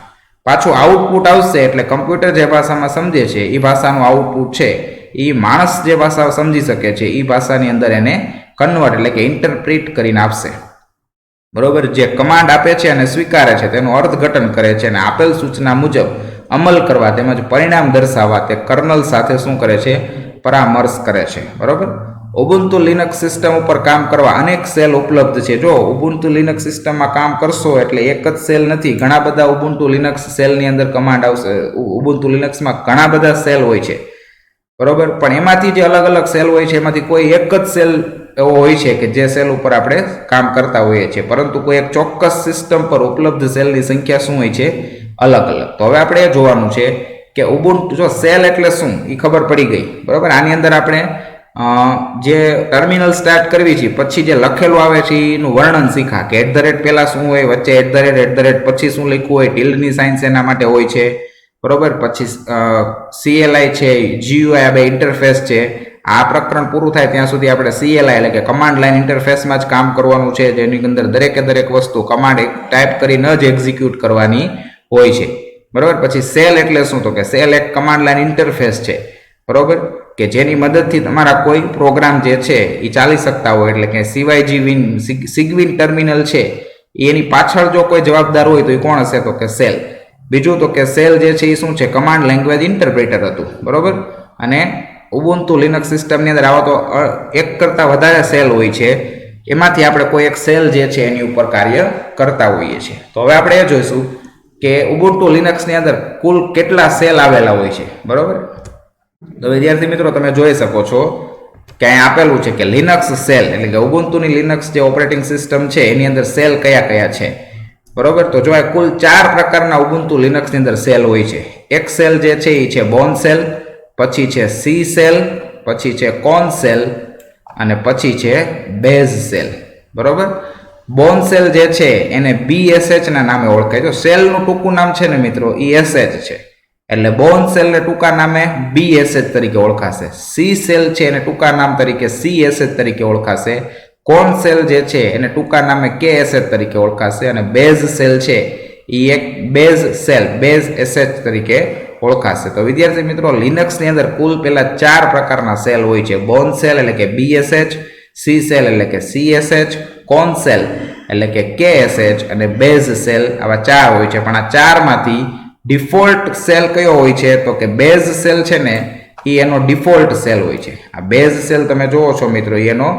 પાછું આઉટપુટ આવશે એટલે કમ્પ્યુટર જે ભાષામાં સમજે છે એ ભાષાનું આઉટપુટ છે એ માણસ જે ભાષા સમજી શકે છે એ ભાષાની અંદર એને કન્વર્ટ એટલે કે ઇન્ટરપ્રિટ કરીને આપશે. બરોબર? જે કમાન્ડ આપે છે અને સ્વીકારે છે તેનું અર્થઘટન કરે છે અને આપેલ સૂચના મુજબ અમલ કરવા તેમજ પરિણામ દર્શાવવા તે કર્નલ સાથે શું કરે છે? પરામર્શ કરે છે. બરોબર? ઉબુન્ટુ લિનક્સ સિસ્ટમ ઉપર કામ કરવા અનેક સેલ ઉપલબ્ધ છે. જો ઉબુન્ટુ લિનક્સ સિસ્ટમમાં કામ કરશો એટલે એક જ સેલ નથી, ઘણા બધા ઉબુન્ટુ લિનક્સ સેલની અંદર કમાન્ડ આવશે. ઉબુન્ટુ લિનક્સમાં ઘણા બધા સેલ હોય છે. બરોબર? પણ એમાંથી જે અલગ અલગ સેલ હોય છે એમાંથી કોઈ એક જ સેલ એવો હોય છે કે જે સેલ ઉપર આપણે કામ કરતા હોઈએ છીએ, પરંતુ કોઈ એક ચોક્કસ સિસ્ટમ પર ઉપલબ્ધ સેલની સંખ્યા શું હોય છે? અલગ અલગ. તો હવે આપણે એ જોવાનું છે કે ઉબુન્ટુ, જો સેલ એટલે શું એ ખબર પડી ગઈ. બરોબર? આની અંદર આપણે જે ટર્મિનલ સ્ટાર્ટ કરવી છે પછી જે લખેલું આવે છે એનું વર્ણન શીખા કે @ પહેલા શું હોય, વચ્ચે @ પછી શું લખ્યું હોય, ટિલ્ડની સાઇન એના માટે હોય છે. બરોબર? પછી CLI છે, GUI આ બે ઇન્ટરફેસ છે. આ પ્રકરણ પૂરું થાય ત્યાં સુધી આપણે CLI એટલે કે કમાન્ડ લાઇન ઇન્ટરફેસમાં જ કામ કરવાનું છે, જેની અંદર દરેકે દરેક વસ્તુ કમાન્ડ ટાઈપ કરીને જ એક્ઝિક્યુટ કરવાની હોય છે. બરોબર? પછી સેલ એટલે શું? તો કે સેલ એક કમાન્ડ લાઇન ઇન્ટરફેસ છે. બરોબર? કે જેની મદદથી તમારા કોઈ પ્રોગ્રામ જે છે એ ચાલી શકતા હોય. એટલે કે સિગવિન ટર્મિનલ છે એની પાછળ જો કોઈ જવાબદાર હોય તો એ કોણ હશે? તો કે સેલ. બીજું તો કે સેલ જે છે એ શું છે? કમાન્ડ લેંગ્વેજ ઇન્ટરપ્રિટર હતું. બરોબર? અને ઉબુન્ટુ લિનક્સ સિસ્ટમની અંદર આવા તો એક કરતાં વધારે સેલ હોય છે, એમાંથી આપણે કોઈ એક સેલ જે છે એની ઉપર કાર્ય કરતા હોઈએ છીએ. તો હવે આપણે એ જોઈશું કે ઉબુન્ટુ લિનક્સની અંદર કુલ કેટલા સેલ આવેલા હોય છે. બરોબર? તો વિદ્યાર્થી મિત્રો તમે જોઈ શકો છો કે અહીં આપેલું છે કે લિનક્સ સેલ એટલે કે ઉબુન્ટુની લિનક્સ જે ઓપરેટિંગ સિસ્ટમ છે એની અંદર સેલ કયા કયા છે. બરોબર? તો જો કુલ 4 પ્રકારના ઉબુન્ટુ લિનક્સની અંદર સેલ હોય છે. એક સેલ જે છે એ છે બોર્ન સેલ, પછી છે સી સેલ, પછી છે કોર્ન સેલ અને પછી છે બેઝ સેલ. બરોબર? બોર્ન સેલ જે છે એને BSH ના નામે ઓળખાય. જો સેલનું ટૂંકું નામ છે ને મિત્રો એ SH છે, એટલે બોર્ન સેલને ટૂંકા નામે BSH તરીકે ઓળખાશે. સી સેલ છે એને ટૂંકા નામ તરીકે CSH તરીકે ઓળખાશે. કોર્ન સેલ જે છે એને ટૂંકા નામે KSH તરીકે ઓળખાશે. અને બેઝ સેલ છે એ એક બેઝ સેલ બેઝ SH તરીકે ઓળખાશે. તો વિદ્યાર્થી મિત્રો લિનક્સની અંદર કુલ પેલા 4 પ્રકારના સેલ હોય છે. બોર્ન સેલ એટલે કે BSH, સી સેલ એટલે કે CSH, કોર્ન સેલ એટલે કે KSH અને બેઝ સેલ, આવા 4 હોય છે. પણ આ 4માંથી ડિફોલ્ટ સેલ કયો હોય છે? તો કે બેઝ સેલ છે ને એ એનો ડિફોલ્ટ સેલ હોય છે. આ બેઝ સેલ તમે જોવો છો મિત્રો એનો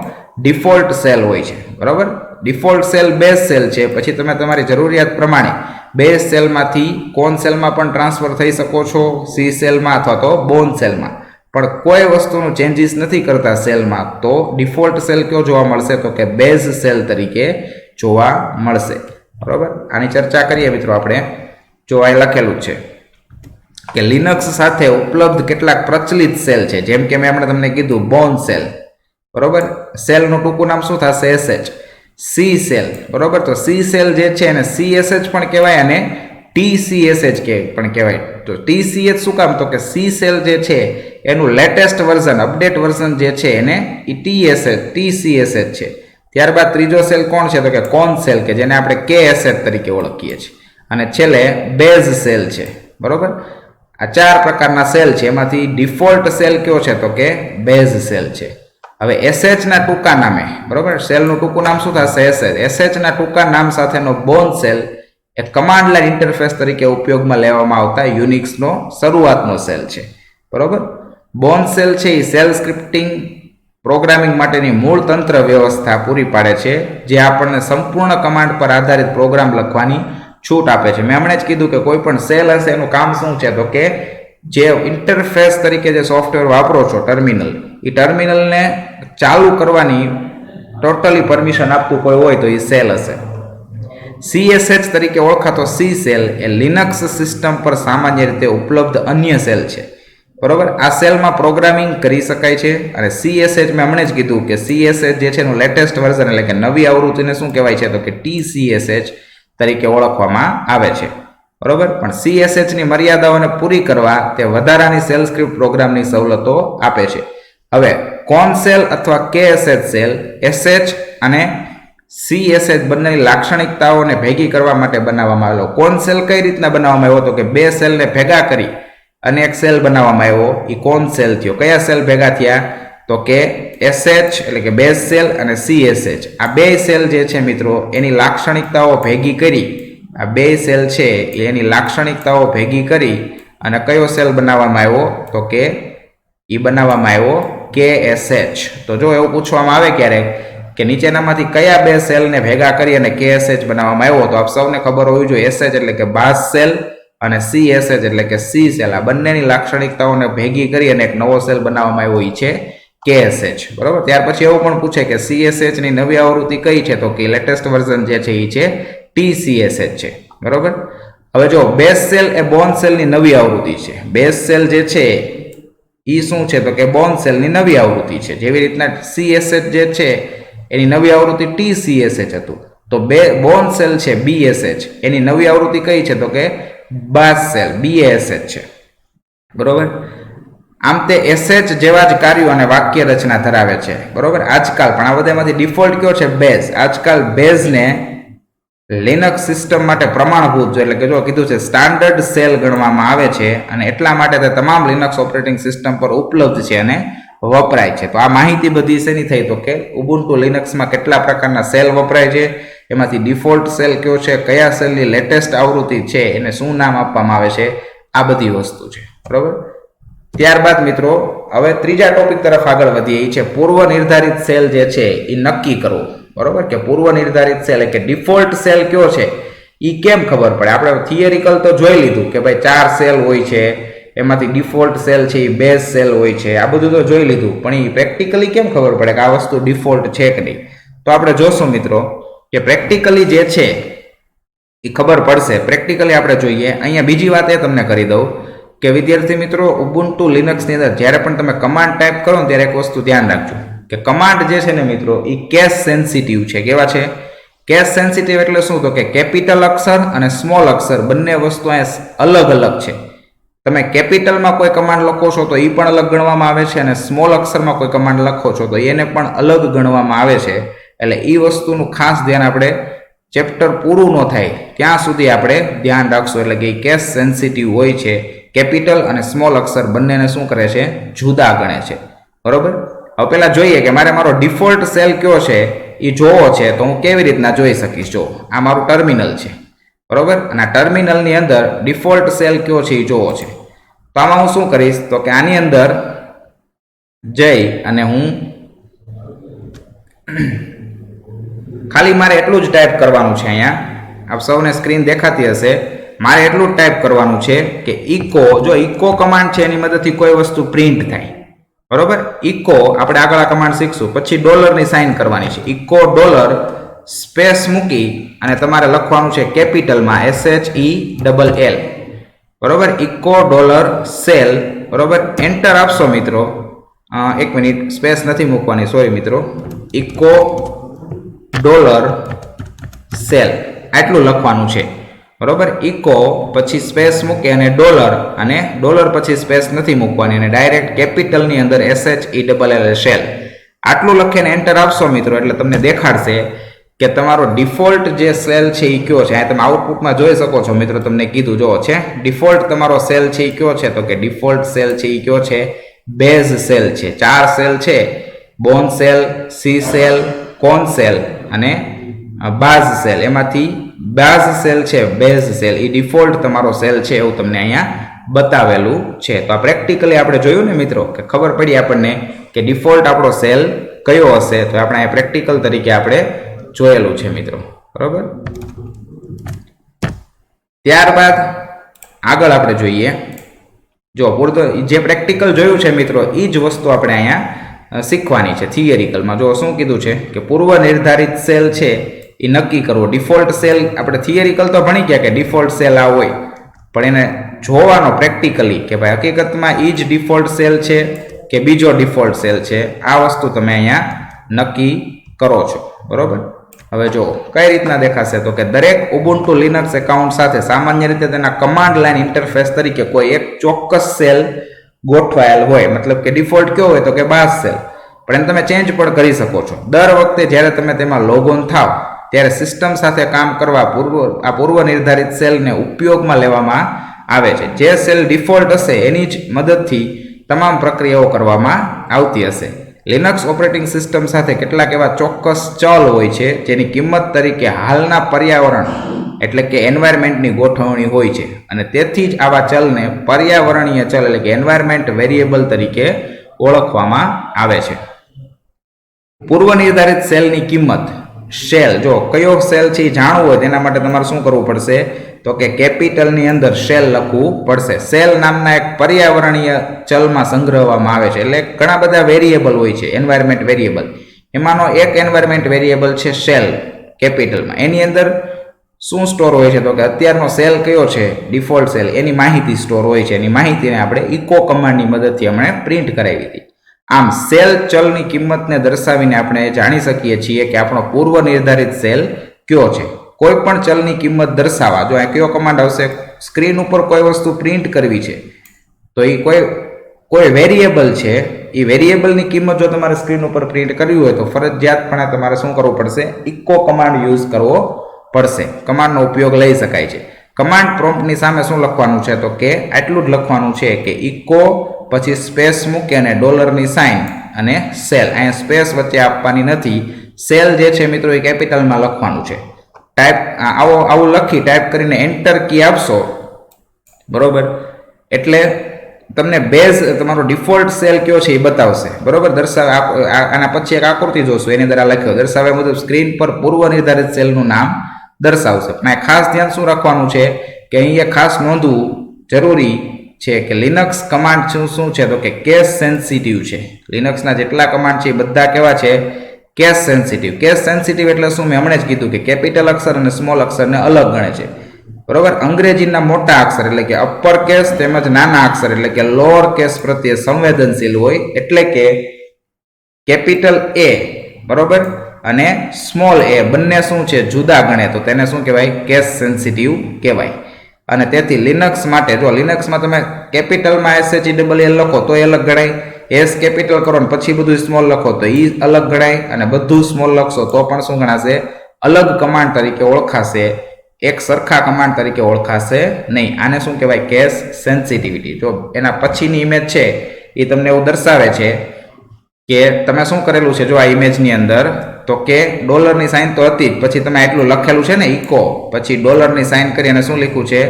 ડિફોલ્ટ સેલ હોય છે. બરાબર? ડિફોલ્ટ સેલ બેઝ સેલ છે. પછી તમે તમારી જરૂરિયાત પ્રમાણે બેઝ સેલમાંથી કોર્ન સેલમાં પણ ટ્રાન્સફર થઈ શકો છો, સી સેલમાં અથવા તો બોર્ન સેલમાં. પણ કોઈ વસ્તુનું ચેન્જીસ નથી કરતા સેલમાં, તો ડિફોલ્ટ સેલ કયો જોવા મળશે? તો કે બેઝ સેલ તરીકે જોવા મળશે. બરાબર? આની ચર્ચા કરીએ મિત્રો આપણે. જો અહીં લખેલું છે કે લિનક્સ સાથે ઉપલબ્ધ કેટલાક પ્રચલિત સેલ છે, જેમ કે મેં હમણાં તમને કીધું બોર્ન સેલ. બરોબર? સેલનું ટૂંકું નામ શું થશે? SH. સી સેલ, બરોબર. તો સી સેલ જે છે એને CSH પણ કહેવાય અને TCSH પણ કહેવાય. તો TCH શું કામ? તો કે સી સેલ જે છે એનું લેટેસ્ટ વર્ઝન, અપડેટ વર્ઝન જે છે એને TCSH છે. ત્યારબાદ ત્રીજો સેલ કોણ છે? તો કે કોન સેલ, કે જેને આપણે KSH તરીકે ઓળખીએ છીએ. અને છેલ્લે બેઝ સેલ છે, બરોબર. આ 4 પ્રકારના સેલ છે, એમાંથી ડિફોલ્ટ સેલ કયો છે? તો કે બેઝ સેલ છે. હવે SH ના ટૂંકા નામે, બરોબર, સેલનું ટૂંકું નામ શું થશે? SH ના ટૂંકા નામ સાથેનો બોર્ન સેલ એ કમાન્ડ લાઇન ઇન્ટરફેસ તરીકે ઉપયોગમાં લેવામાં આવતા યુનિક્સનો શરૂઆતનો સેલ છે, બરોબર. બોર્ન સેલ છે એ સેલ સ્ક્રિપ્ટિંગ પ્રોગ્રામિંગ માટેની મૂળ તંત્ર વ્યવસ્થા પૂરી પાડે છે, જે આપણને સંપૂર્ણ કમાન્ડ પર આધારિત પ્રોગ્રામ લખવાની છૂટ આપે છે. મેં હમણાં જ કીધું કે કોઈ પણ સેલ હશે એનું કામ શું છે? તો કે જે ઇન્ટરફેસ તરીકે જે સોફ્ટવેર વાપરો છો, ટર્મિનલ, એ ટર્મિનલને ચાલુ કરવાની ટોટલી પરમિશન આપતું કોઈ હોય તો એ સેલ હશે. CSH તરીકે ઓળખાતો સી સેલ એ લિનક્સ સિસ્ટમ પર સામાન્ય રીતે ઉપલબ્ધ અન્ય સેલ છે, બરોબર. આ સેલમાં પ્રોગ્રામિંગ કરી શકાય છે. અને CSH મેં હમણાં જ કીધું કે CSH જે છે એનું લેટેસ્ટ વર્ઝન એટલે કે નવી આવૃત્તિને શું કહેવાય છે? તો કે TCSH તરીકે ઓળખવામાં આવે છે, બરોબર. પણ CSH ની મર્યાદાઓને પૂરી કરવા તે વધારાની સેલ સ્ક્રિપ્ટ પ્રોગ્રામની સવલતો આપે છે. હવે કોન સેલ અથવા KSH સેલ SH અને CSH બંનેની લાક્ષણિકતાઓને ભેગી કરવા માટે બનાવવામાં આવેલો. કોન સેલ કઈ રીતના બનાવવામાં આવ્યો? તો કે બે સેલને ભેગા કરી અને એક સેલ બનાવવામાં આવ્યો, એ કોન સેલ થયો. કયા સેલ ભેગા થયા? તો કે SH એટલે કે બેઝ સેલ અને CSH. આ બે સેલ જે છે મિત્રો એની લાક્ષણિકતાઓ ભેગી કરી, આ બે સેલ છે એની લાક્ષણિકતાઓ ભેગી કરી અને કયો સેલ બનાવવામાં આવ્યો? તો કે એ બનાવવામાં આવ્યો KSH. તો જો એવું પૂછવામાં આવે ક્યારેક કે નીચેનામાંથી કયા બે સેલને ભેગા કરી અને KSH બનાવવામાં આવ્યો, તો આપ સૌને ખબર હોવી જોઈએ SH એટલે કે બાઝ સેલ અને CSH એટલે કે સી સેલ. આ બંનેની લાક્ષણિકતાઓને ભેગી કરી અને એક નવો સેલ બનાવવામાં આવ્યો એ છે KSH, બરોબર. ત્યાર પછી એવું પણ પૂછે કે CSH ની નવી આવૃત્તિ કઈ છે? તો કે લેટેસ્ટ વર્ઝન જે છે એ છે TCSH છે, બરોબર. હવે જો બેઝ સેલ એ બોર્ન સેલની નવી આવૃત્તિ છે. બેઝ સેલ જે છે એ શું છે? તો કે બોર્ન સેલની નવી આવૃત્તિ છે. જેવી રીતના CSH જે છે એની નવી આવૃત્તિ TCSH હતું, તો બોર્ન સેલ છે BSH એની નવી આવૃત્તિ કઈ છે? તો કે બાઝ સેલ BASH છે, બરોબર. આમ તે SH જેવા જ કાર્યો અને વાક્ય રચના ધરાવે છે, બરોબર. આજકાલ પણ આ બધામાંથી ડિફોલ્ટ કયો છે? બેઝ. આજકાલ બેઝને લિનક્સ સિસ્ટમ માટે પ્રમાણભૂત, એટલે કે જો કીધું છે સ્ટાન્ડર્ડ સેલ ગણવામાં આવે છે અને એટલા માટે તે તમામ લિનક્સ ઓપરેટિંગ સિસ્ટમ પર ઉપલબ્ધ છે અને વપરાય છે. તો આ માહિતી બધી શેની થઈ? તો કે ઉબુન્ટુ લિનક્સમાં કેટલા પ્રકારના સેલ વપરાય છે, એમાંથી ડિફોલ્ટ સેલ કયો છે, કયા સેલની લેટેસ્ટ આવૃત્તિ છે, એને શું નામ આપવામાં આવે છે, આ બધી વસ્તુ છે, બરોબર. ત્યારબાદ મિત્રો હવે ત્રીજા ટોપિક તરફ આગળ વધીએ, એ છે પૂર્વ નિર્ધારિત સેલ જે છે એ નક્કી કરવો, બરોબર. કે પૂર્વ નિર્ધારિત સેલ કે ડિફોલ્ટ સેલ કયો છે એ કેમ ખબર પડે? આપણે થિયરિકલ તો જોઈ લીધું કે ભાઈ 4 સેલ હોય છે, એમાંથી ડિફોલ્ટ સેલ છે એ બેઝ સેલ હોય છે, આ બધું તો જોઈ લીધું. પણ એ પ્રેક્ટિકલી કેમ ખબર પડે કે આ વસ્તુ ડિફોલ્ટ છે કે નહીં? તો આપણે જોશું મિત્રો કે પ્રેક્ટિકલી જે છે એ ખબર પડશે. પ્રેક્ટિકલી આપણે જોઈએ. અહીંયા બીજી વાત એ તમને કરી દઉં કે વિદ્યાર્થી મિત્રો ઉબુન્ટુ લિનક્સની અંદર જ્યારે પણ તમે કમાન્ડ ટાઈપ કરો ને ત્યારે એક વસ્તુ ધ્યાન રાખજો કે કમાન્ડ જે છે ને મિત્રો એ કેસ સેન્સિટિવ છે. કેવા છે? કેસ સેન્સિટિવ એટલે શું? તો કે કેપિટલ અક્ષર અને સ્મોલ અક્ષર બંને વસ્તુ અલગ અલગ છે. તમે કેપિટલમાં કોઈ કમાન્ડ લખો છો તો એ પણ અલગ ગણવામાં આવે છે અને સ્મોલ અક્ષરમાં કોઈ કમાન્ડ લખો છો તો એને પણ અલગ ગણવામાં આવે છે. એટલે એ વસ્તુનું ખાસ ધ્યાન આપણે ચેપ્ટર પૂરું ન થાય ત્યાં સુધી આપણે ધ્યાન રાખશું. એટલે કે કેસ સેન્સિટિવ હોય છે. કેપિટલ અને સ્મોલ અક્ષર બંનેને શું કરે છે? જુદા ગણે છે, બરોબર. હવે પહેલા જોઈએ કે મારો ડિફોલ્ટ સેલ કયો છે એ જોવો છે તો હું કેવી રીતના જોઈ શકીશ? જો આ મારું ટર્મિનલ છે, બરોબર. અને આ ટર્મિનલની અંદર ડિફોલ્ટ સેલ કયો છે એ જોવો છે. તો આમાં હું શું કરીશ? તો કે આની અંદર જઈ અને હું ખાલી મારે એટલું જ ટાઈપ કરવાનું છે. અહીંયા આપ સૌને સ્ક્રીન દેખાતી હશે. મારે એટલું જ ટાઈપ કરવાનું છે કે ઇકો, જો ઇકો કમાન્ડ છે એની મદદથી કોઈ વસ્તુ પ્રિન્ટ થાય, બરોબર. ઇકો આપણે આગળ આ કમાન્ડ શીખશું. પછી ડોલરની સાઇન કરવાની છે. ઇકો ડોલર સ્પેસ મૂકી અને તમારે લખવાનું છે કેપિટલમાં SHELL, બરોબર. ઇકો ડોલર સેલ, બરોબર. એન્ટર આપશો મિત્રો. એક મિનિટ, સ્પેસ નથી મૂકવાની, સોરી મિત્રો. ઇકો ડોલર સેલ આટલું લખવાનું છે, બરોબર. ઇકો પછી સ્પેસ મૂકે અને ડોલર પછી સ્પેસ નથી મૂકવાની અને ડાયરેક્ટ કેપિટલની અંદર SHELL શેલ આટલું લખીને એન્ટર આપશો મિત્રો એટલે તમને દેખાડશે કે તમારો ડિફોલ્ટ જે સેલ છે એ કયો છે. આ તમે આઉટપુટમાં જોઈ શકો છો મિત્રો, તમને કીધું જો છે ડિફોલ્ટ તમારો સેલ છે એ કયો છે, તો કે ડિફોલ્ટ સેલ છે એ કયો છે, બેઝ સેલ છે. 4 સેલ છે, બોન સેલ, સી સેલ, કોન સેલ અને બાઝ સેલ. એમાંથી બાઝ સેલ છે, બેઝ સેલ એ ડિફોલ્ટ તમારો સેલ છે એવું તમને અહીંયા બતાવેલું છે. તો આ પ્રેક્ટિકલી આપણે જોયું ને મિત્રો કે ખબર પડી આપણને કે ડિફોલ્ટ આપણો સેલ કયો હશે. તો આપણે આ પ્રેક્ટિકલ તરીકે આપણે જોયેલું છે મિત્રો, બરોબર. ત્યારબાદ આગળ આપણે જોઈએ, જો પૂરતો જે પ્રેક્ટિકલ જોયું છે મિત્રો એ જ વસ્તુ આપણે અહીંયા શીખવાની છે થિયરિકલમાં. જો શું કીધું છે કે પૂર્વ નિર્ધારિત સેલ છે એ નક્કી કરવો. ડિફોલ્ટ સેલ આપણે થિયરિકલ તો ભણી ગયા કે ડિફોલ્ટ સેલ આ હોય, પણ એને જોવાનો પ્રેક્ટિકલી કે ભાઈ હકીકતમાં એ જ ડિફોલ્ટ સેલ છે કે બીજો ડિફોલ્ટ સેલ છે, આ વસ્તુ તમે અહીંયા નક્કી કરો છો, બરોબર. હવે જો કઈ રીતના દેખાશે તો કે દરેક ઉબુન્ટુ લિનક્સ એકાઉન્ટ સાથે સામાન્ય રીતે તેના કમાન્ડ લાઇન ઇન્ટરફેસ તરીકે કોઈ એક ચોક્કસ સેલ ગોઠવાયેલ હોય. મતલબ કે ડિફોલ્ટ કયો હોય તો કે બાઝ સેલ, પણ એને તમે ચેન્જ પણ કરી શકો છો. દર વખતે જ્યારે તમે તેમાં લોગઓન થાવ ત્યારે સિસ્ટમ સાથે કામ કરવા પૂર્વ નિર્ધારિત સેલને ઉપયોગમાં લેવામાં આવે છે. જે સેલ ડિફોલ્ટ હશે એની જ મદદથી તમામ પ્રક્રિયાઓ કરવામાં આવતી હશે. લિનક્સ ઓપરેટિંગ સિસ્ટમ સાથે કેટલાક એવા ચોક્કસ ચલ હોય છે જેની કિંમત તરીકે હાલના પર્યાવરણ એટલે કે એન્વાયરમેન્ટની ગોઠવણી હોય છે, અને તેથી જ આવા ચલને પર્યાવરણીય ચલ એટલે કે એન્વાયરમેન્ટ વેરિયેબલ તરીકે ઓળખવામાં આવે છે. પૂર્વ નિર્ધારિત સેલની કિંમત શેલ, જો કયો સેલ છે એ જાણવું હોય તેના માટે તમારે શું કરવું પડશે તો કે કેપિટલની અંદર શેલ લખવું પડશે. શેલ નામના એક પર્યાવરણીય ચલમાં સંગ્રહવામાં આવે છે. એટલે ઘણા બધા વેરિયેબલ હોય છે એન્વાયરમેન્ટ વેરિયેબલ, એમાંનો એક એન્વાયરમેન્ટ વેરિયેબલ છે શેલ કેપિટલમાં. એની અંદર શું સ્ટોર હોય છે તો કે અત્યારનો સેલ કયો છે ડિફોલ્ટ સેલ એની માહિતી સ્ટોર હોય છે. એની માહિતીને આપણે ઇકો કમાન્ડની મદદથી આપણે પ્રિન્ટ કરાવી હતી. આમ સેલ ચલની કિંમતને દર્શાવીને આપણે જાણી શકીએ છીએ કે આપણો પૂર્વ નિર્ધારિત સેલ કયો છે. કોઈ પણ ચલની કિંમત દર્શાવવા જો આ કયો કમાન્ડ આવશે, સ્ક્રીન ઉપર કોઈ વસ્તુ પ્રિન્ટ કરવી છે તો એ કોઈ વેરિયેબલ છે, એ વેરિયેબલની કિંમત જો તમારે સ્ક્રીન ઉપર પ્રિન્ટ કરવી હોય તો ફરજિયાતપણે તમારે શું કરવું પડશે, ઇકો કમાન્ડ યુઝ કરવો પડશે. કમાન્ડનો ઉપયોગ લઈ શકાય છે. કમાન્ડ પ્રોમ્પ્ટની સામે શું લખવાનું છે તો કે આટલું જ લખવાનું છે કે ઇકો પછી સ્પેસ મૂકે અને ડોલરની સાઇન અને સેલ. અહીંયા સ્પેસ વચ્ચે આપવાની નથી. સેલ જે છે મિત્રો એ કેપિટલમાં લખવાનું છે. આવું લખી ટાઈપ કરીને એન્ટર કી આપશો, બરોબર, એટલે તમને બેઝ તમારો ડિફોલ્ટ સેલ કયો છે એ બતાવશે, બરોબર. દર્શાવે આના પછી એક આકૃતિ જોશો એની અંદર આ લખ્યો દર્શાવે મુજબ સ્ક્રીન પર પૂર્વ નિર્ધારિત સેલનું નામ દર્શાવશે. પણ આ ખાસ ધ્યાન શું રાખવાનું છે કે અહીંયા ખાસ નોંધવું જરૂરી છે કે લિનક્સ કમાન્ડ શું છે તો કે કેસ સેન્સિટિવ છે. લિનક્સના જેટલા કમાન્ડ છે એ બધા કેવા છે, કેસ સેન્સિટિવ. કેસ સેન્સિટિવ એટલે શું, મેં હમણાં જ કીધું કે કેપિટલ અક્ષર અને સ્મોલ અક્ષરને અલગ ગણે છે, બરોબર. અંગ્રેજીના મોટા અક્ષર એટલે કે અપર કેસ તેમજ નાના અક્ષર એટલે કે લોઅર કેસ પ્રત્યે સંવેદનશીલ હોય, એટલે કે કેપિટલ એ, બરોબર, અને સ્મોલ એ બંને શું છે જુદા ગણે તો તેને શું કહેવાય, કેસ સેન્સિટિવ કહેવાય. અને તેથી લિનક્સ માટે જો લિનક્સમાં તમે કેપિટલમાં SHELL લખો તો એ અલગ ગણાય, એસ કેપિટલ કરો ને પછી બધું સ્મોલ લખો તો એ અલગ ગણાય, અને બધું સ્મોલ લખશો તો પણ શું ગણાશે, અલગ કમાન્ડ તરીકે ઓળખાશે, એક સરખા કમાન્ડ તરીકે ઓળખાશે નહીં. આને શું કહેવાય, કેસ સેન્સિટિવિટી. જો એના પછીની ઇમેજ છે એ તમને એવું દર્શાવે છે કે તમે શું કરેલું છે. જો આ ઇમેજની અંદર તો કે ડોલરની સાઇન તો હતી જ, પછી તમે એટલું લખેલું છે ને ઇકો, પછી ડોલરની સાઇન કરી અને શું લખ્યું છે,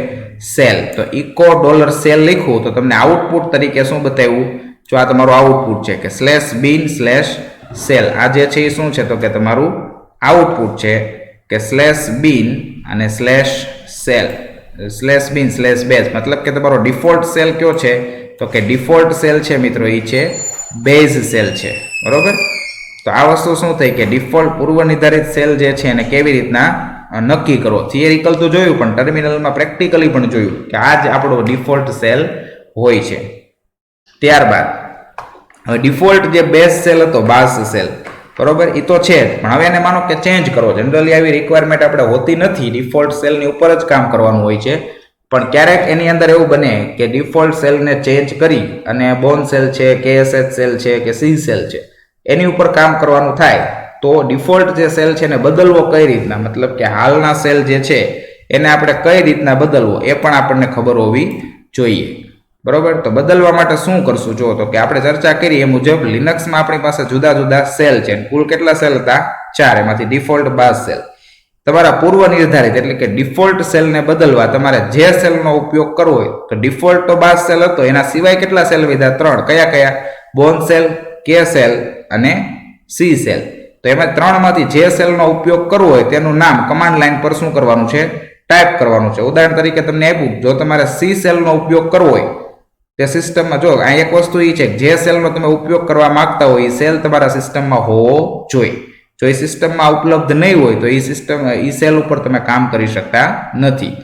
સેલ. તો ઇકો ડોલર સેલ લખ્યું તો તમને આઉટપુટ તરીકે શું બતાવ્યું, જો આ તમારું આઉટપુટ છે કે /bin/સેલ. આ જે છે એ શું છે તો કે તમારું આઉટપુટ છે કે /bin અને /સેલ, /bin/base. મતલબ કે તમારો ડિફોલ્ટ સેલ કયો છે તો કે ડિફોલ્ટ સેલ છે મિત્રો એ છે બેઝ સેલ છે, બરોબર. તો આ વસ્તુ શું થઈ કે ડિફોલ્ટ પૂર્વ નિર્ધારિત સેલ જે છે એને કેવી રીતના નક્કી કરો. થિયરિકલ તો જોયું પણ ટર્મિનલમાં પ્રેક્ટિકલી પણ જોયું કે આ જ આપણો ડિફોલ્ટ સેલ હોય છે. ત્યારબાદ હવે ડિફોલ્ટ જે બેઝ સેલ હતો બાઝ સેલ, બરોબર, એ તો છે જ, પણ હવે એને માનો કે ચેન્જ કરો. જનરલી આવી રિક્વાયરમેન્ટ આપણે હોતી નથી, ડિફોલ્ટ સેલની ઉપર જ કામ કરવાનું હોય છે. પણ ક્યારેક એની અંદર એવું બને કે ડિફોલ્ટ સેલને ચેન્જ કરી અને બોન સેલ છે, KSH સેલ છે કે C સેલ છે એની ઉપર કામ કરવાનું થાય, તો ડિફોલ્ટ જે સેલ છે એને બદલવો કઈ રીતના, મતલબ કે હાલના સેલ જે છે એને આપણે કઈ રીતના બદલવો એ પણ આપણને ખબર હોવી જોઈએ. બરોબર, તો બદલવા માટે શું કરશું? જો તો કે આપણે ચર્ચા કરી એ મુજબ લિનક્સમાં આપણી પાસે જુદા જુદા સેલ છે. કુલ કેટલા સેલ હતા? 4. એમાંથી ડિફોલ્ટ 12 સેલ. તમારા પૂર્વ નિર્ધારિત એટલે કે ડિફોલ્ટ સેલને બદલવા તમારે જે સેલનો ઉપયોગ કરવો હોય, તો ડિફોલ્ટ તો 12 સેલ હતો, એના સિવાય કેટલા સેલ વધ્યા? 3. કયા કયા? બોન સેલ, K સેલ અને C સેલ. તો એમાં 3 માંથી જે સેલનો ઉપયોગ કરવો હોય તેનું નામ કમાન્ડ લાઈન પર શું કરવાનું છે? ટાઈપ કરવાનું છે. ઉદાહરણ તરીકે તમને આપ્યું, જો તમારે C સેલનો ઉપયોગ કરવો હોય તે સિસ્ટમમાં, જો આ એક વસ્તુ એ છે કે જે સેલનો તમે ઉપયોગ કરવા માંગતા હોય એ સેલ તમારા સિસ્ટમમાં હોવો જોઈએ. જો એ સિસ્ટમમાં ઉપલબ્ધ નહીં હોય તો એ સેલ ઉપર તમે કામ કરી શકતા નથી.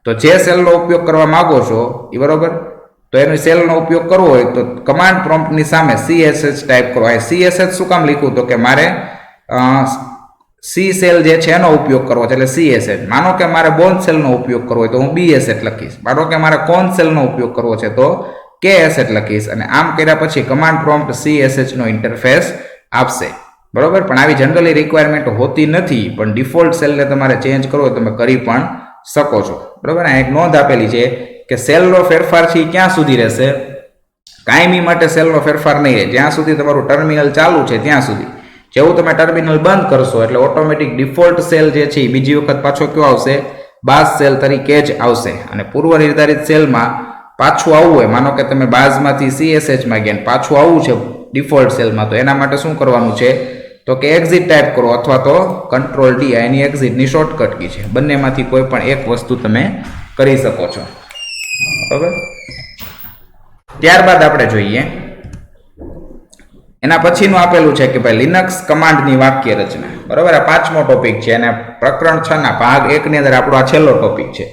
તો જે સેલનો ઉપયોગ કરવા માંગો છો એ બરોબર, તો એનો સેલનો ઉપયોગ કરવો હોય તો કમાન્ડ પ્રોમ્પ્ટની સામે CSH ટાઈપ કરો. આ CSH શું કામ લખ્યું? તો કે મારે C સેલ જે છે એનો ઉપયોગ કરવો છે એટલે CSH. માનો કે મારે બોન સેલનો ઉપયોગ કરવો હોય તો હું BSH લખીશ. માનો કે મારે કોન સેલનો ઉપયોગ કરવો છે તો KSH લખીશ. અને આમ કર્યા પછી કમાન્ડ પ્રોમ્પ્ટ CSH નો ઇન્ટરફેસ આપશે. બરોબર, પણ આવી જનરલી રિક્વાયરમેન્ટ હોતી નથી, પણ ડિફોલ્ટ સેલને તમારે ચેન્જ કરવો હોય તમે કરી પણ શકો છો. બરોબર, આ એક નોંધ આપેલી છે કે સેલનો ફેરફાર છે ક્યાં સુધી રહેશે? કાયમી માટે સેલનો ફેરફાર નહીં રહે, જ્યાં સુધી તમારું ટર્મિનલ ચાલુ છે ત્યાં સુધી. જેવું તમે ટર્મિનલ બંધ કરશો એટલે ઓટોમેટિક ડિફોલ્ટ સેલ જે છે એ બીજી વખત પાછો કયો આવશે? 12 સેલ તરીકે જ આવશે. અને પૂર્વ નિર્ધારિત સેલમાં પાછું આવવું હોય, માનો કે તમે 12 માંથી CSH માં ગયા પાછું આવવું છે ડિફોલ્ટ સેલમાં, તો એના માટે શું કરવાનું છે? તો કે એક્ઝિટ ટાઈપ કરો અથવા તો Ctrl D એની એક્ઝિટની શોર્ટકટ કી છે. બંનેમાંથી કોઈ પણ એક વસ્તુ તમે કરી શકો છો. બરાબર, ત્યારબાદ આપણે જોઈએ એના પછીનું આપેલું છે કે ભાઈ લિનક્સ કમાન્ડની વાક્ય રચના. બરાબર, આ 5મો ટોપિક છે અને પ્રકરણ 6 ના ભાગ 1 ની અંદર આપણો આ છેલ્લો ટોપિક છે.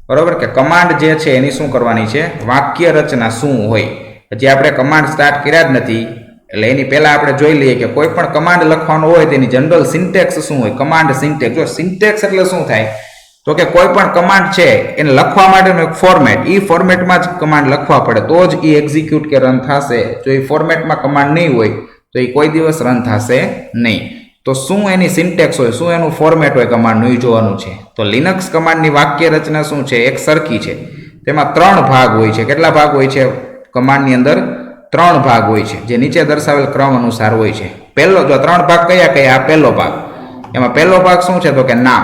બરાબર, કે કમાન્ડ જે છે એની શું કરવાની છે? વાક્ય રચના શું હોય. હજી આપણે કમાન્ડ સ્ટાર્ટ કર્યા જ નથી એટલે એની પહેલા આપણે જોઈ લઈએ કે કોઈ પણ કમાન્ડ લખવાનો હોય તેની જનરલ સિન્ટેક્સ શું હોય? Command syntax. જો સિન્ટેક્સ એટલે શું થાય? તો કે કોઈ પણ કમાન્ડ છે એને લખવા માટેનું એક ફોર્મેટ, એ ફોર્મેટમાં જ કમાન્ડ લખવા પડે તો જ એ એક્ઝિક્યુટ કે રન થશે. જો એ ફોર્મેટમાં કમાન્ડ નહીં હોય તો એ કોઈ દિવસ રન થશે નહીં. તો શું એની સિન્ટેક્સ હોય, શું એનું ફોર્મેટ હોય કમાન્ડનું, એ જોવાનું છે. તો લિનક્સ કમાન્ડની વાક્ય રચના શું છે? એક સરખી છે. તેમાં 3 ભાગ હોય છે. કેટલા ભાગ હોય છે? કમાન્ડની અંદર 3 ભાગ હોય છે, જે નીચે દર્શાવેલ ક્રમ અનુસાર હોય છે. પહેલો, જો 3 ભાગ કયા કયા? આ પહેલો ભાગ. એમાં પહેલો ભાગ શું છે? તો કે નામ.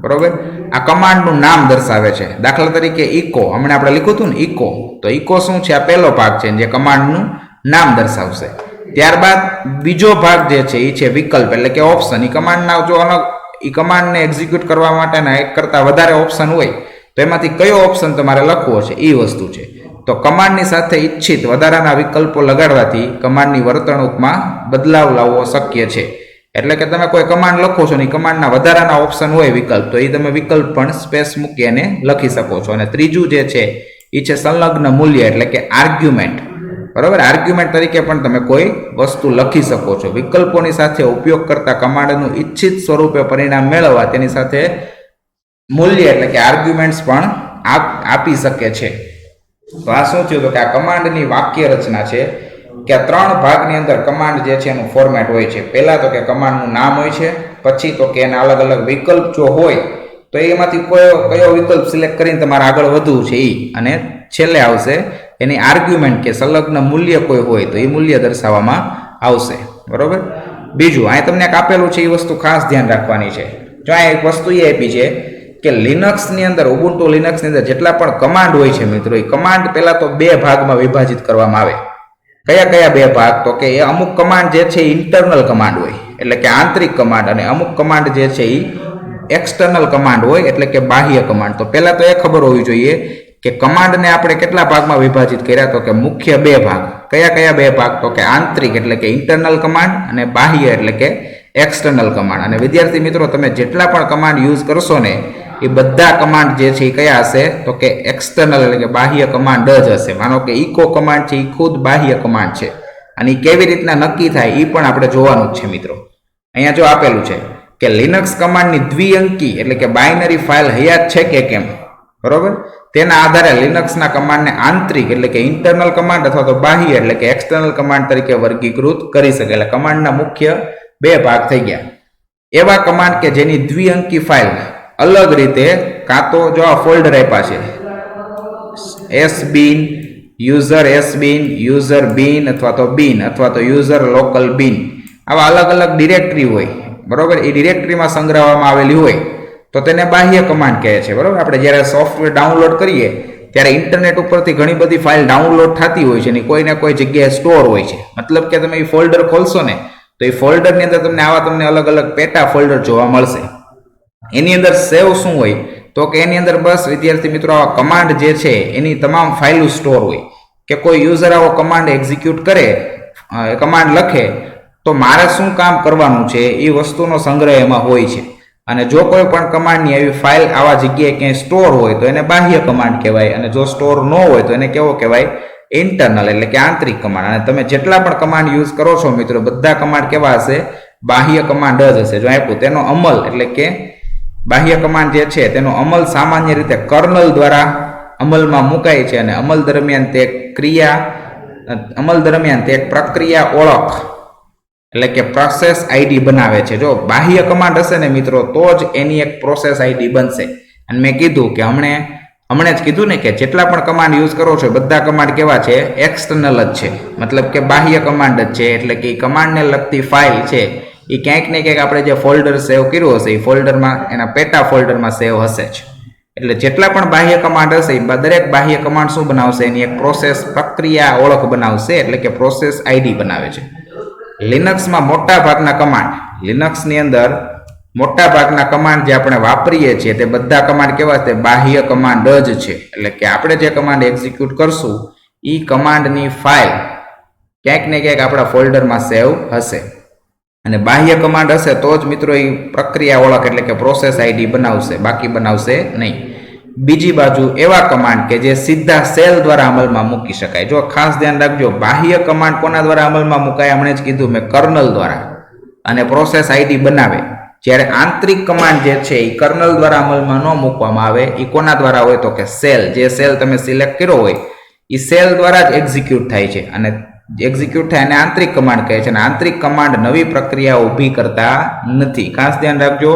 બરોબર, આ કમાન્ડનું નામ દર્શાવે છે. દાખલા તરીકે ઇકો, હમણાં આપણે લખ્યું હતું ને ઇકો, તો ઇકો શું છે? આ પહેલો ભાગ છે જે કમાન્ડનું નામ દર્શાવશે. ત્યારબાદ બીજો ભાગ જે છે એ છે વિકલ્પ એટલે કે ઓપ્શન. એ કમાન્ડના જો અલગ એ કમાન્ડને એક્ઝિક્યુટ કરવા માટેના એક કરતાં વધારે ઓપ્શન હોય તો એમાંથી કયો ઓપ્શન તમારે લખવો છે એ વસ્તુ છે. તો કમાન્ડની સાથે ઈચ્છિત વધારાના વિકલ્પો લગાડવાથી કમાન્ડની વર્તણૂકમાં બદલાવ લાવવો શક્ય છે. એટલે કે તમે કોઈ કમાન્ડ લખો છો ને કમાન્ડના વધારાના ઓપ્શન હોય વિકલ્પ, તો એ તમે વિકલ્પ પણ સ્પેસ મૂકી અને લખી શકો છો. અને ત્રીજું જે છે એ છે સંલગ્ન મૂલ્ય એટલે કે આર્ગ્યુમેન્ટ. બરાબર, આર્ગ્યુમેન્ટ તરીકે પણ તમે કોઈ વસ્તુ લખી શકો છો. વિકલ્પોની સાથે ઉપયોગ કરતા કમાન્ડનું ઈચ્છિત સ્વરૂપે પરિણામ મેળવવા તેની સાથે મૂલ્ય એટલે કે આર્ગ્યુમેન્ટ્સ પણ આપી શકે છે. તો આ શું થયું? તો કે આ કમાન્ડની વાક્ય રચના છે કે આ 3 ભાગની અંદર કમાન્ડ જે છે એનું ફોર્મેટ હોય છે. પહેલા તો કે કમાન્ડનું નામ હોય છે, પછી તો કે એના અલગ અલગ વિકલ્પ જો હોય તો એમાંથી કયો વિકલ્પ સિલેક્ટ કરીને તમારે આગળ વધવું છે એ, અને છેલ્લે આવશે એની આર્ગ્યુમેન્ટ કે સંલગ્ન મૂલ્ય કોઈ હોય તો એ મૂલ્ય દર્શાવવામાં આવશે. બરોબર, બીજું અહીં તમને એક આપેલું છે એ વસ્તુ ખાસ ધ્યાન રાખવાની છે. જો આ એક વસ્તુ એ આપી છે કે લિનક્સની અંદર, ઉબુન્ટુ લિનક્સની અંદર જેટલા પણ કમાન્ડ હોય છે મિત્રો, એ કમાન્ડ પહેલા તો 2 ભાગમાં વિભાજિત કરવામાં આવે. કયા કયા 2 ભાગ? તો કે એ અમુક કમાન્ડ જે છે એ ઇન્ટરનલ કમાન્ડ હોય એટલે કે આંતરિક કમાન્ડ, અને અમુક કમાન્ડ જે છે એ એક્સટર્નલ કમાન્ડ હોય એટલે કે બાહ્ય કમાન્ડ. તો પહેલા તો એ ખબર હોવી જોઈએ કે કમાન્ડને આપણે કેટલા ભાગમાં વિભાજિત કર્યા? તો કે મુખ્ય 2 ભાગ. કયા કયા 2 ભાગ? તો કે આંતરિક એટલે કે ઇન્ટરનલ કમાન્ડ અને બાહ્ય એટલે કે એક્સટર્નલ કમાન્ડ. અને વિદ્યાર્થી મિત્રો, તમે જેટલા પણ કમાન્ડ યુઝ કરશો ને એ બધા કમાન્ડ જે છે એ કયા હશે? તો કે એક્સટર્નલ એટલે કે બાહ્ય કમાન્ડ જ હશે. માનો કે ઇકો કમાન્ડ છે એ ખુદ બાહ્ય કમાન્ડ છે, અને એ કેવી રીતના નક્કી થાય એ પણ આપણે જોવાનું જ છે મિત્રો. અહીંયા જો આપેલું છે કે લિનક્સ કમાન્ડની દ્વિઅંકી એટલે કે બાઇનરી ફાઇલ હયાત છે કે કેમ, બરોબર. તેના આધારે લિનક્સના કમાન્ડને આંતરિક એટલે કે ઇન્ટરનલ કમાન્ડ અથવા તો બાહ્ય એટલે કે એક્સટર્નલ કમાન્ડ તરીકે વર્ગીકૃત કરી શકે. એટલે કમાન્ડના મુખ્ય બે ભાગ થઈ ગયા. એવા કમાન્ડ કે જેની દ્વિઅંકી ફાઇલ અલગ રીતે કાં તો જો આ ફોલ્ડર આપ્યા છે sbin, user sbin, user bin અથવા તો bin અથવા તો યુઝર લોકલ bin, આવા અલગ અલગ ડિરેક્ટરી હોય, બરોબર. એ ડિરેક્ટરીમાં સંગ્રહવામાં આવેલી હોય તો તેને બાહ્ય કમાન્ડ કહે છે, બરોબર. આપણે જ્યારે સોફ્ટવેર ડાઉનલોડ કરીએ ત્યારે ઇન્ટરનેટ ઉપરથી ઘણી બધી ફાઇલ ડાઉનલોડ થતી હોય છે અને કોઈ ને કોઈ જગ્યાએ સ્ટોર હોય છે. મતલબ કે તમે એ ફોલ્ડર ખોલશો ને તો એ ફોલ્ડરની અંદર તમને અલગ અલગ પેટા ફોલ્ડર જોવા મળશે. એની અંદર સેવ શું હોય તો કે એની અંદર બસ વિદ્યાર્થી મિત્રો આવા કમાન્ડ જે છે એની તમામ ફાઇલો સ્ટોર હોય. કે કોઈ યુઝર આવો કમાન્ડ એક્ઝિક્યુટ કરે, કમાન્ડ લખે તો મારે શું કામ કરવાનું છે એ વસ્તુનો સંગ્રહ એમાં હોય છે. અને જો કોઈ પણ કમાન્ડની એવી ફાઇલ આવા જગ્યાએ ક્યાંય સ્ટોર હોય તો એને બાહ્ય કમાન્ડ કહેવાય, અને જો સ્ટોર ન હોય તો એને કેવો કહેવાય? ઇન્ટરનલ એટલે કે આંતરિક કમાન્ડ. અને તમે જેટલા પણ કમાન્ડ યુઝ કરો છો મિત્રો, બધા કમાન્ડ કેવા હશે? બાહ્ય કમાન્ડ જ હશે. જો આપ્યું તેનો અમલ એટલે કે બાહ્ય કમાન્ડ જે છે તેનો અમલ સામાન્ય રીતે કર્નલ દ્વારા અમલમાં મુકાય છે, અને અમલ દરમિયાન તે પ્રક્રિયા ઓળખ એટલે કે પ્રોસેસ આઈડી બનાવે છે. જો બાહ્ય કમાન્ડ હશે ને મિત્રો તો જ એની એક પ્રોસેસ આઈડી બનશે. અને મેં કીધું કે હમણે જ કીધું ને કે જેટલા પણ કમાન્ડ યુઝ કરો છો બધા કમાન્ડ કેવા છે? એક્સટર્નલ જ છે, મતલબ કે બાહ્ય કમાન્ડ જ છે. એટલે કે ફાઇલને લગતી ફાઇલ છે એ ક્યાંક ને ક્યાંક આપણે જે ફોલ્ડર સેવ કર્યું હશે એ ફોલ્ડરમાં, એના પેટા ફોલ્ડરમાં સેવ હશે જ. એટલે જેટલા પણ બાહ્ય કમાન્ડ હશે એ દરેક બાહ્ય કમાન્ડ શું બનાવશે? એની એક પ્રોસેસ પ્રક્રિયા ઓળખ બનાવશે, એટલે કે પ્રોસેસ આઈડી બનાવે છે. લિનક્સમાં મોટા ભાગના કમાન્ડ, લિનક્સની અંદર મોટા ભાગના કમાન્ડ જે આપણે વાપરીએ છીએ તે બધા કમાન્ડ કેવા છે? બાહ્ય કમાન્ડ જ છે. એટલે કે આપણે જે કમાન્ડ એક્ઝિક્યુટ કરશું એ કમાન્ડની ફાઇલ ક્યાંક ને ક્યાંક આપણા ફોલ્ડરમાં સેવ હશે. અને બાહ્ય કમાન્ડ હશે તો જ મિત્રો એ પ્રક્રિયા ઓળખ એટલે કે પ્રોસેસ આઈડી બનાવશે, બાકી બનાવશે નહીં. બીજી બાજુ એવા કમાન્ડ કે જે સીધા સેલ દ્વારા અમલમાં મૂકી શકાય. જો ખાસ ધ્યાન રાખજો, બાહ્ય કમાન્ડ કોના દ્વારા અમલમાં મુકાય? હમણાં જ કીધું મેં, કર્નલ દ્વારા, અને પ્રોસેસ આઈડી બનાવે. જ્યારે આંતરિક કમાન્ડ જે છે એ કર્નલ દ્વારા અમલમાં ન મૂકવામાં આવે, એ કોના દ્વારા હોય તો કે સેલ. જે સેલ તમે સિલેક્ટ કર્યો હોય એ સેલ દ્વારા જ એક્ઝિક્યુટ થાય છે, અને એક્ઝિક્યુટ થાય અને આંતરિક કમાન્ડ કહે છે. અને આંતરિક કમાન્ડ નવી પ્રક્રિયા ઊભી કરતા નથી. ખાસ ધ્યાન રાખજો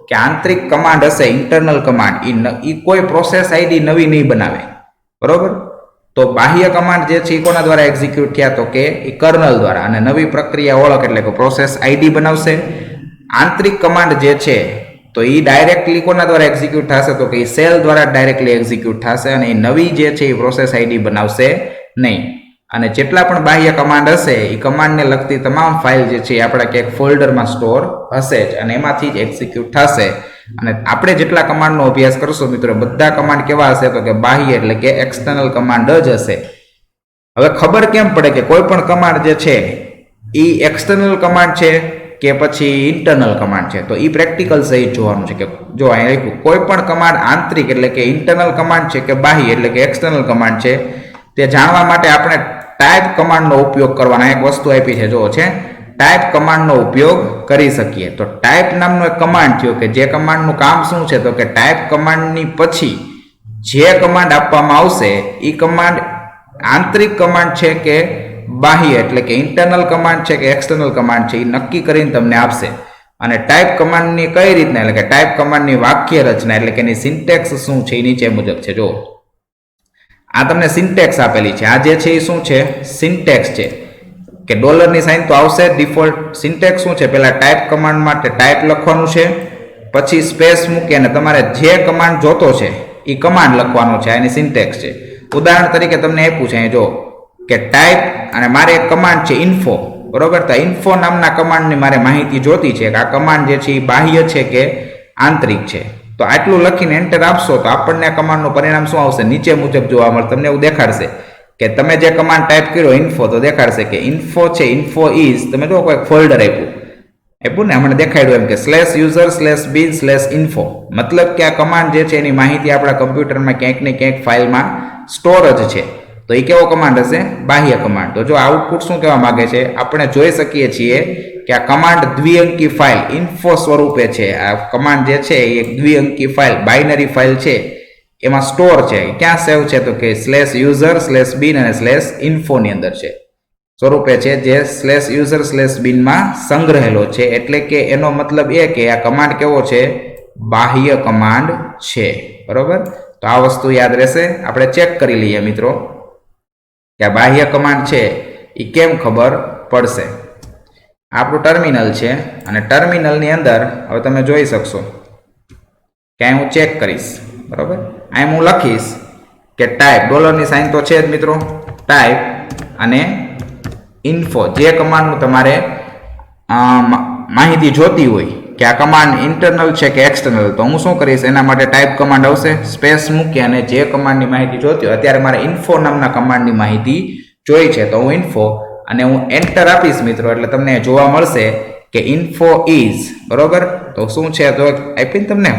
કે આંતરિક કમાન્ડ હશે, ઇન્ટરનલ કમાન્ડ, એ કોઈ પ્રોસેસ આઈડી નવી નહીં બનાવે, બરોબર. તો બાહ્ય કમાન્ડ જે છે એ કોના દ્વારા એક્ઝિક્યુટ થયા તો કે એ કર્નલ દ્વારા, અને નવી પ્રક્રિયા ઓળખ એટલે કે પ્રોસેસ આઈડી બનાવશે. આંતરિક કમાન્ડ જે છે તો એ ડાયરેક્ટલી કોના દ્વારા એક્ઝિક્યુટ થશે તો કે એ સેલ દ્વારા ડાયરેક્ટલી એક્ઝિક્યુટ થશે, અને એ નવી જે છે એ પ્રોસેસ આઈડી બનાવશે નહીં. અને જેટલા પણ બાહ્ય કમાન્ડ હશે એ કમાન્ડને લગતી તમામ ફાઇલ જે છે એ આપણા ક્યાંક ફોલ્ડરમાં સ્ટોર હશે જ, અને એમાંથી જ એક્ઝિક્યુટ થશે. અને આપણે જેટલા કમાન્ડનો અભ્યાસ કરશું મિત્રો, બધા કમાન્ડ કેવા હશે તો કે બાહ્ય એટલે કે એક્સટર્નલ કમાન્ડ જ હશે. હવે ખબર કેમ પડે કે કોઈ પણ કમાન્ડ જે છે એ એક્સટર્નલ કમાન્ડ છે કે પછી ઇન્ટરનલ કમાન્ડ છે? તો એ પ્રેક્ટિકલ સહિત જોવાનું છે. કે જો અહીં લખ્યું કોઈ પણ કમાન્ડ આંતરિક એટલે કે ઇન્ટરનલ કમાન્ડ છે કે બાહ્ય એટલે કે એક્સટર્નલ કમાન્ડ છે, તે જાણવા માટે આપણે ટાઈપ કમાન્ડનો ઉપયોગ કરવાના. એક વસ્તુ આપી છે, જો છે ટાઈપ કમાન્ડનો ઉપયોગ કરી શકીએ. તો ટાઈપ નામનો એક કમાન્ડ થયો કે જે કમાન્ડનું કામ શું છે તો કે ટાઈપ કમાન્ડની પછી જે કમાન્ડ આપવામાં આવશે એ કમાન્ડ આંતરિક કમાન્ડ છે કે બાહ્ય એટલે કે ઇન્ટરનલ કમાન્ડ છે કે એક્સટર્નલ કમાન્ડ છે એ નક્કી કરીને તમને આપશે. અને ટાઈપ કમાન્ડની કઈ રીતના એટલે કે ટાઈપ કમાન્ડની વાક્ય રચના એટલે કે એની સિન્ટેક્સ શું છે એ નીચે મુજબ છે. જો આ તમને સિન્ટેક્સ આપેલી છે, આ જે છે એ શું છે? સિન્ટેક્સ છે. કે ડોલરની સાઇન તો આવશે ડિફોલ્ટ. સિન્ટેક્સ શું છે? પહેલા ટાઈપ કમાન્ડ માટે ટાઈપ લખવાનું છે, પછી સ્પેસ મૂકી અને તમારે જે કમાન્ડ જોતો છે એ કમાન્ડ લખવાનો છે. એની સિન્ટેક્સ છે. ઉદાહરણ તરીકે તમને આપ્યું છે અહીં જો કે ટાઈપ, અને મારે એક કમાન્ડ છે ઇન્ફો, બરોબર. તો ઇન્ફો નામના કમાન્ડની મારે માહિતી જોતી છે કે આ કમાન્ડ જે છે એ બાહ્ય છે કે આંતરિક છે. તો આટલું લખીને એન્ટર આપશો તો આપણને આ કમાન્ડનું પરિણામ શું આવશે? નીચે મુજબ જોવા મળે. તમને એવું દેખાડશે કે તમે જે કમાન્ડ ટાઈપ કર્યો ઇન્ફો, તો દેખાડશે કે ઇન્ફો છે, ઇન્ફો ઇઝ, તમે જો કોઈ ફોલ્ડર આપ્યું ને હમણાં દેખાડ્યું એમ કે /user/bin/info, મતલબ કે આ કમાન્ડ જે છે એની માહિતી આપણા કમ્પ્યુટરમાં ક્યાંક ને ક્યાંક ફાઇલમાં સ્ટોર જ છે. તો એ કેવો કમાન્ડ હશે? બાહ્ય કમાન્ડ. તો જો આઉટપુટ શું કહેવા માંગે છે, આપણે જોઈ શકીએ છીએ કે આ કમાન્ડ દ્વિઅંકી ફાઇલ ઇન્ફો સ્વરૂપે છે. આ કમાન્ડ જે છે એ એક દ્વિઅંકી ફાઇલ, બાઇનરી ફાઇલ છે, એમાં સ્ટોર છે. ક્યાં સેવ છે? તો કે /user/bin અને /info ની અંદર છે સ્વરૂપે છે, જે /user/bin માં સંગ્રહેલો છે. એટલે કે એનો મતલબ એ કે આ કમાન્ડ કેવો છે? બાહ્ય કમાન્ડ છે. બરોબર? તો આ વસ્તુ યાદ રહેશે. આપણે ચેક કરી લઈએ મિત્રો કે આ બાહ્ય કમાન્ડ છે એ કેમ ખબર પડશે. આપણું ટર્મિનલ છે અને ટર્મિનલની અંદર હવે તમે જોઈ શકશો કે અહીં હું ચેક કરીશ. બરોબર? અહીં હું લખીશ કે ટાઈપ, ડોલરની સાઇન તો છે જ મિત્રો, ટાઈપ અને ઇન્ફો. જે કમાન્ડનું તમારે માહિતી જોતી હોય કે આ કમાન્ડ ઇન્ટરનલ છે કે એક્સટર્નલ, તો હું શું કરીશ, એના માટે ટાઈપ કમાન્ડ આવશે, સ્પેસ મૂકી અને જે કમાન્ડની માહિતી જોતી હોય, અત્યારે મારે ઇન્ફો નામના કમાન્ડની માહિતી જોઈ છે, તો હું ઇન્ફો અને હું એન્ટર આપીશ મિત્રો, એટલે તમને જોવા મળશે કે ઇન્ફો ઇઝ. બરોબર? તો શું છે? તો આપીને તમને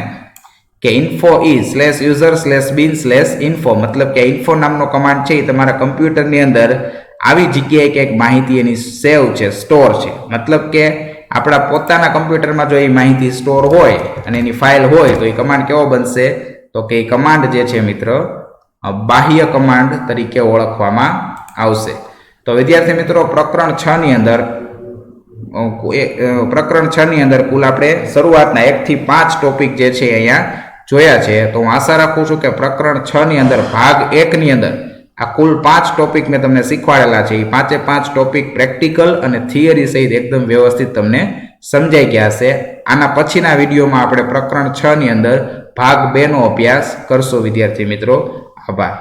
કે ઇન્ફો ઇઝ /user/bin/info, મતલબ કે ઇન્ફો નામનો કમાન્ડ છે એ તમારા કમ્પ્યુટરની અંદર આવી જગ્યાએ કંઈક માહિતી એની સેવ છે, સ્ટોર છે. મતલબ કે આપણા પોતાના કમ્પ્યુટરમાં જો એ માહિતી સ્ટોર હોય અને એની ફાઇલ હોય તો એ કમાન્ડ કેવો બનશે? તો કે એ કમાન્ડ જે છે મિત્ર બાહ્ય કમાન્ડ તરીકે ઓળખવામાં આવશે. તો વિદ્યાર્થી મિત્રો, પ્રકરણ 6 ની અંદર કુલ આપણે શરૂઆતના 1 થી 5 ટોપિક જે છે અહીંયા જોયા છે. તો હું આશા રાખું છું કે પ્રકરણ 6 ની અંદર ભાગ 1 ની અંદર આ કુલ 5 ટોપિક મેં તમને શીખવાડેલા છે, એ 5 ટોપિક પ્રેક્ટિકલ અને થિયરી સહિત એકદમ વ્યવસ્થિત તમને સમજાઈ ગયા હશે. આના પછીના વિડીયોમાં આપણે પ્રકરણ 6 ની અંદર ભાગ 2 નો અભ્યાસ કરશો વિદ્યાર્થી મિત્રો. આભાર.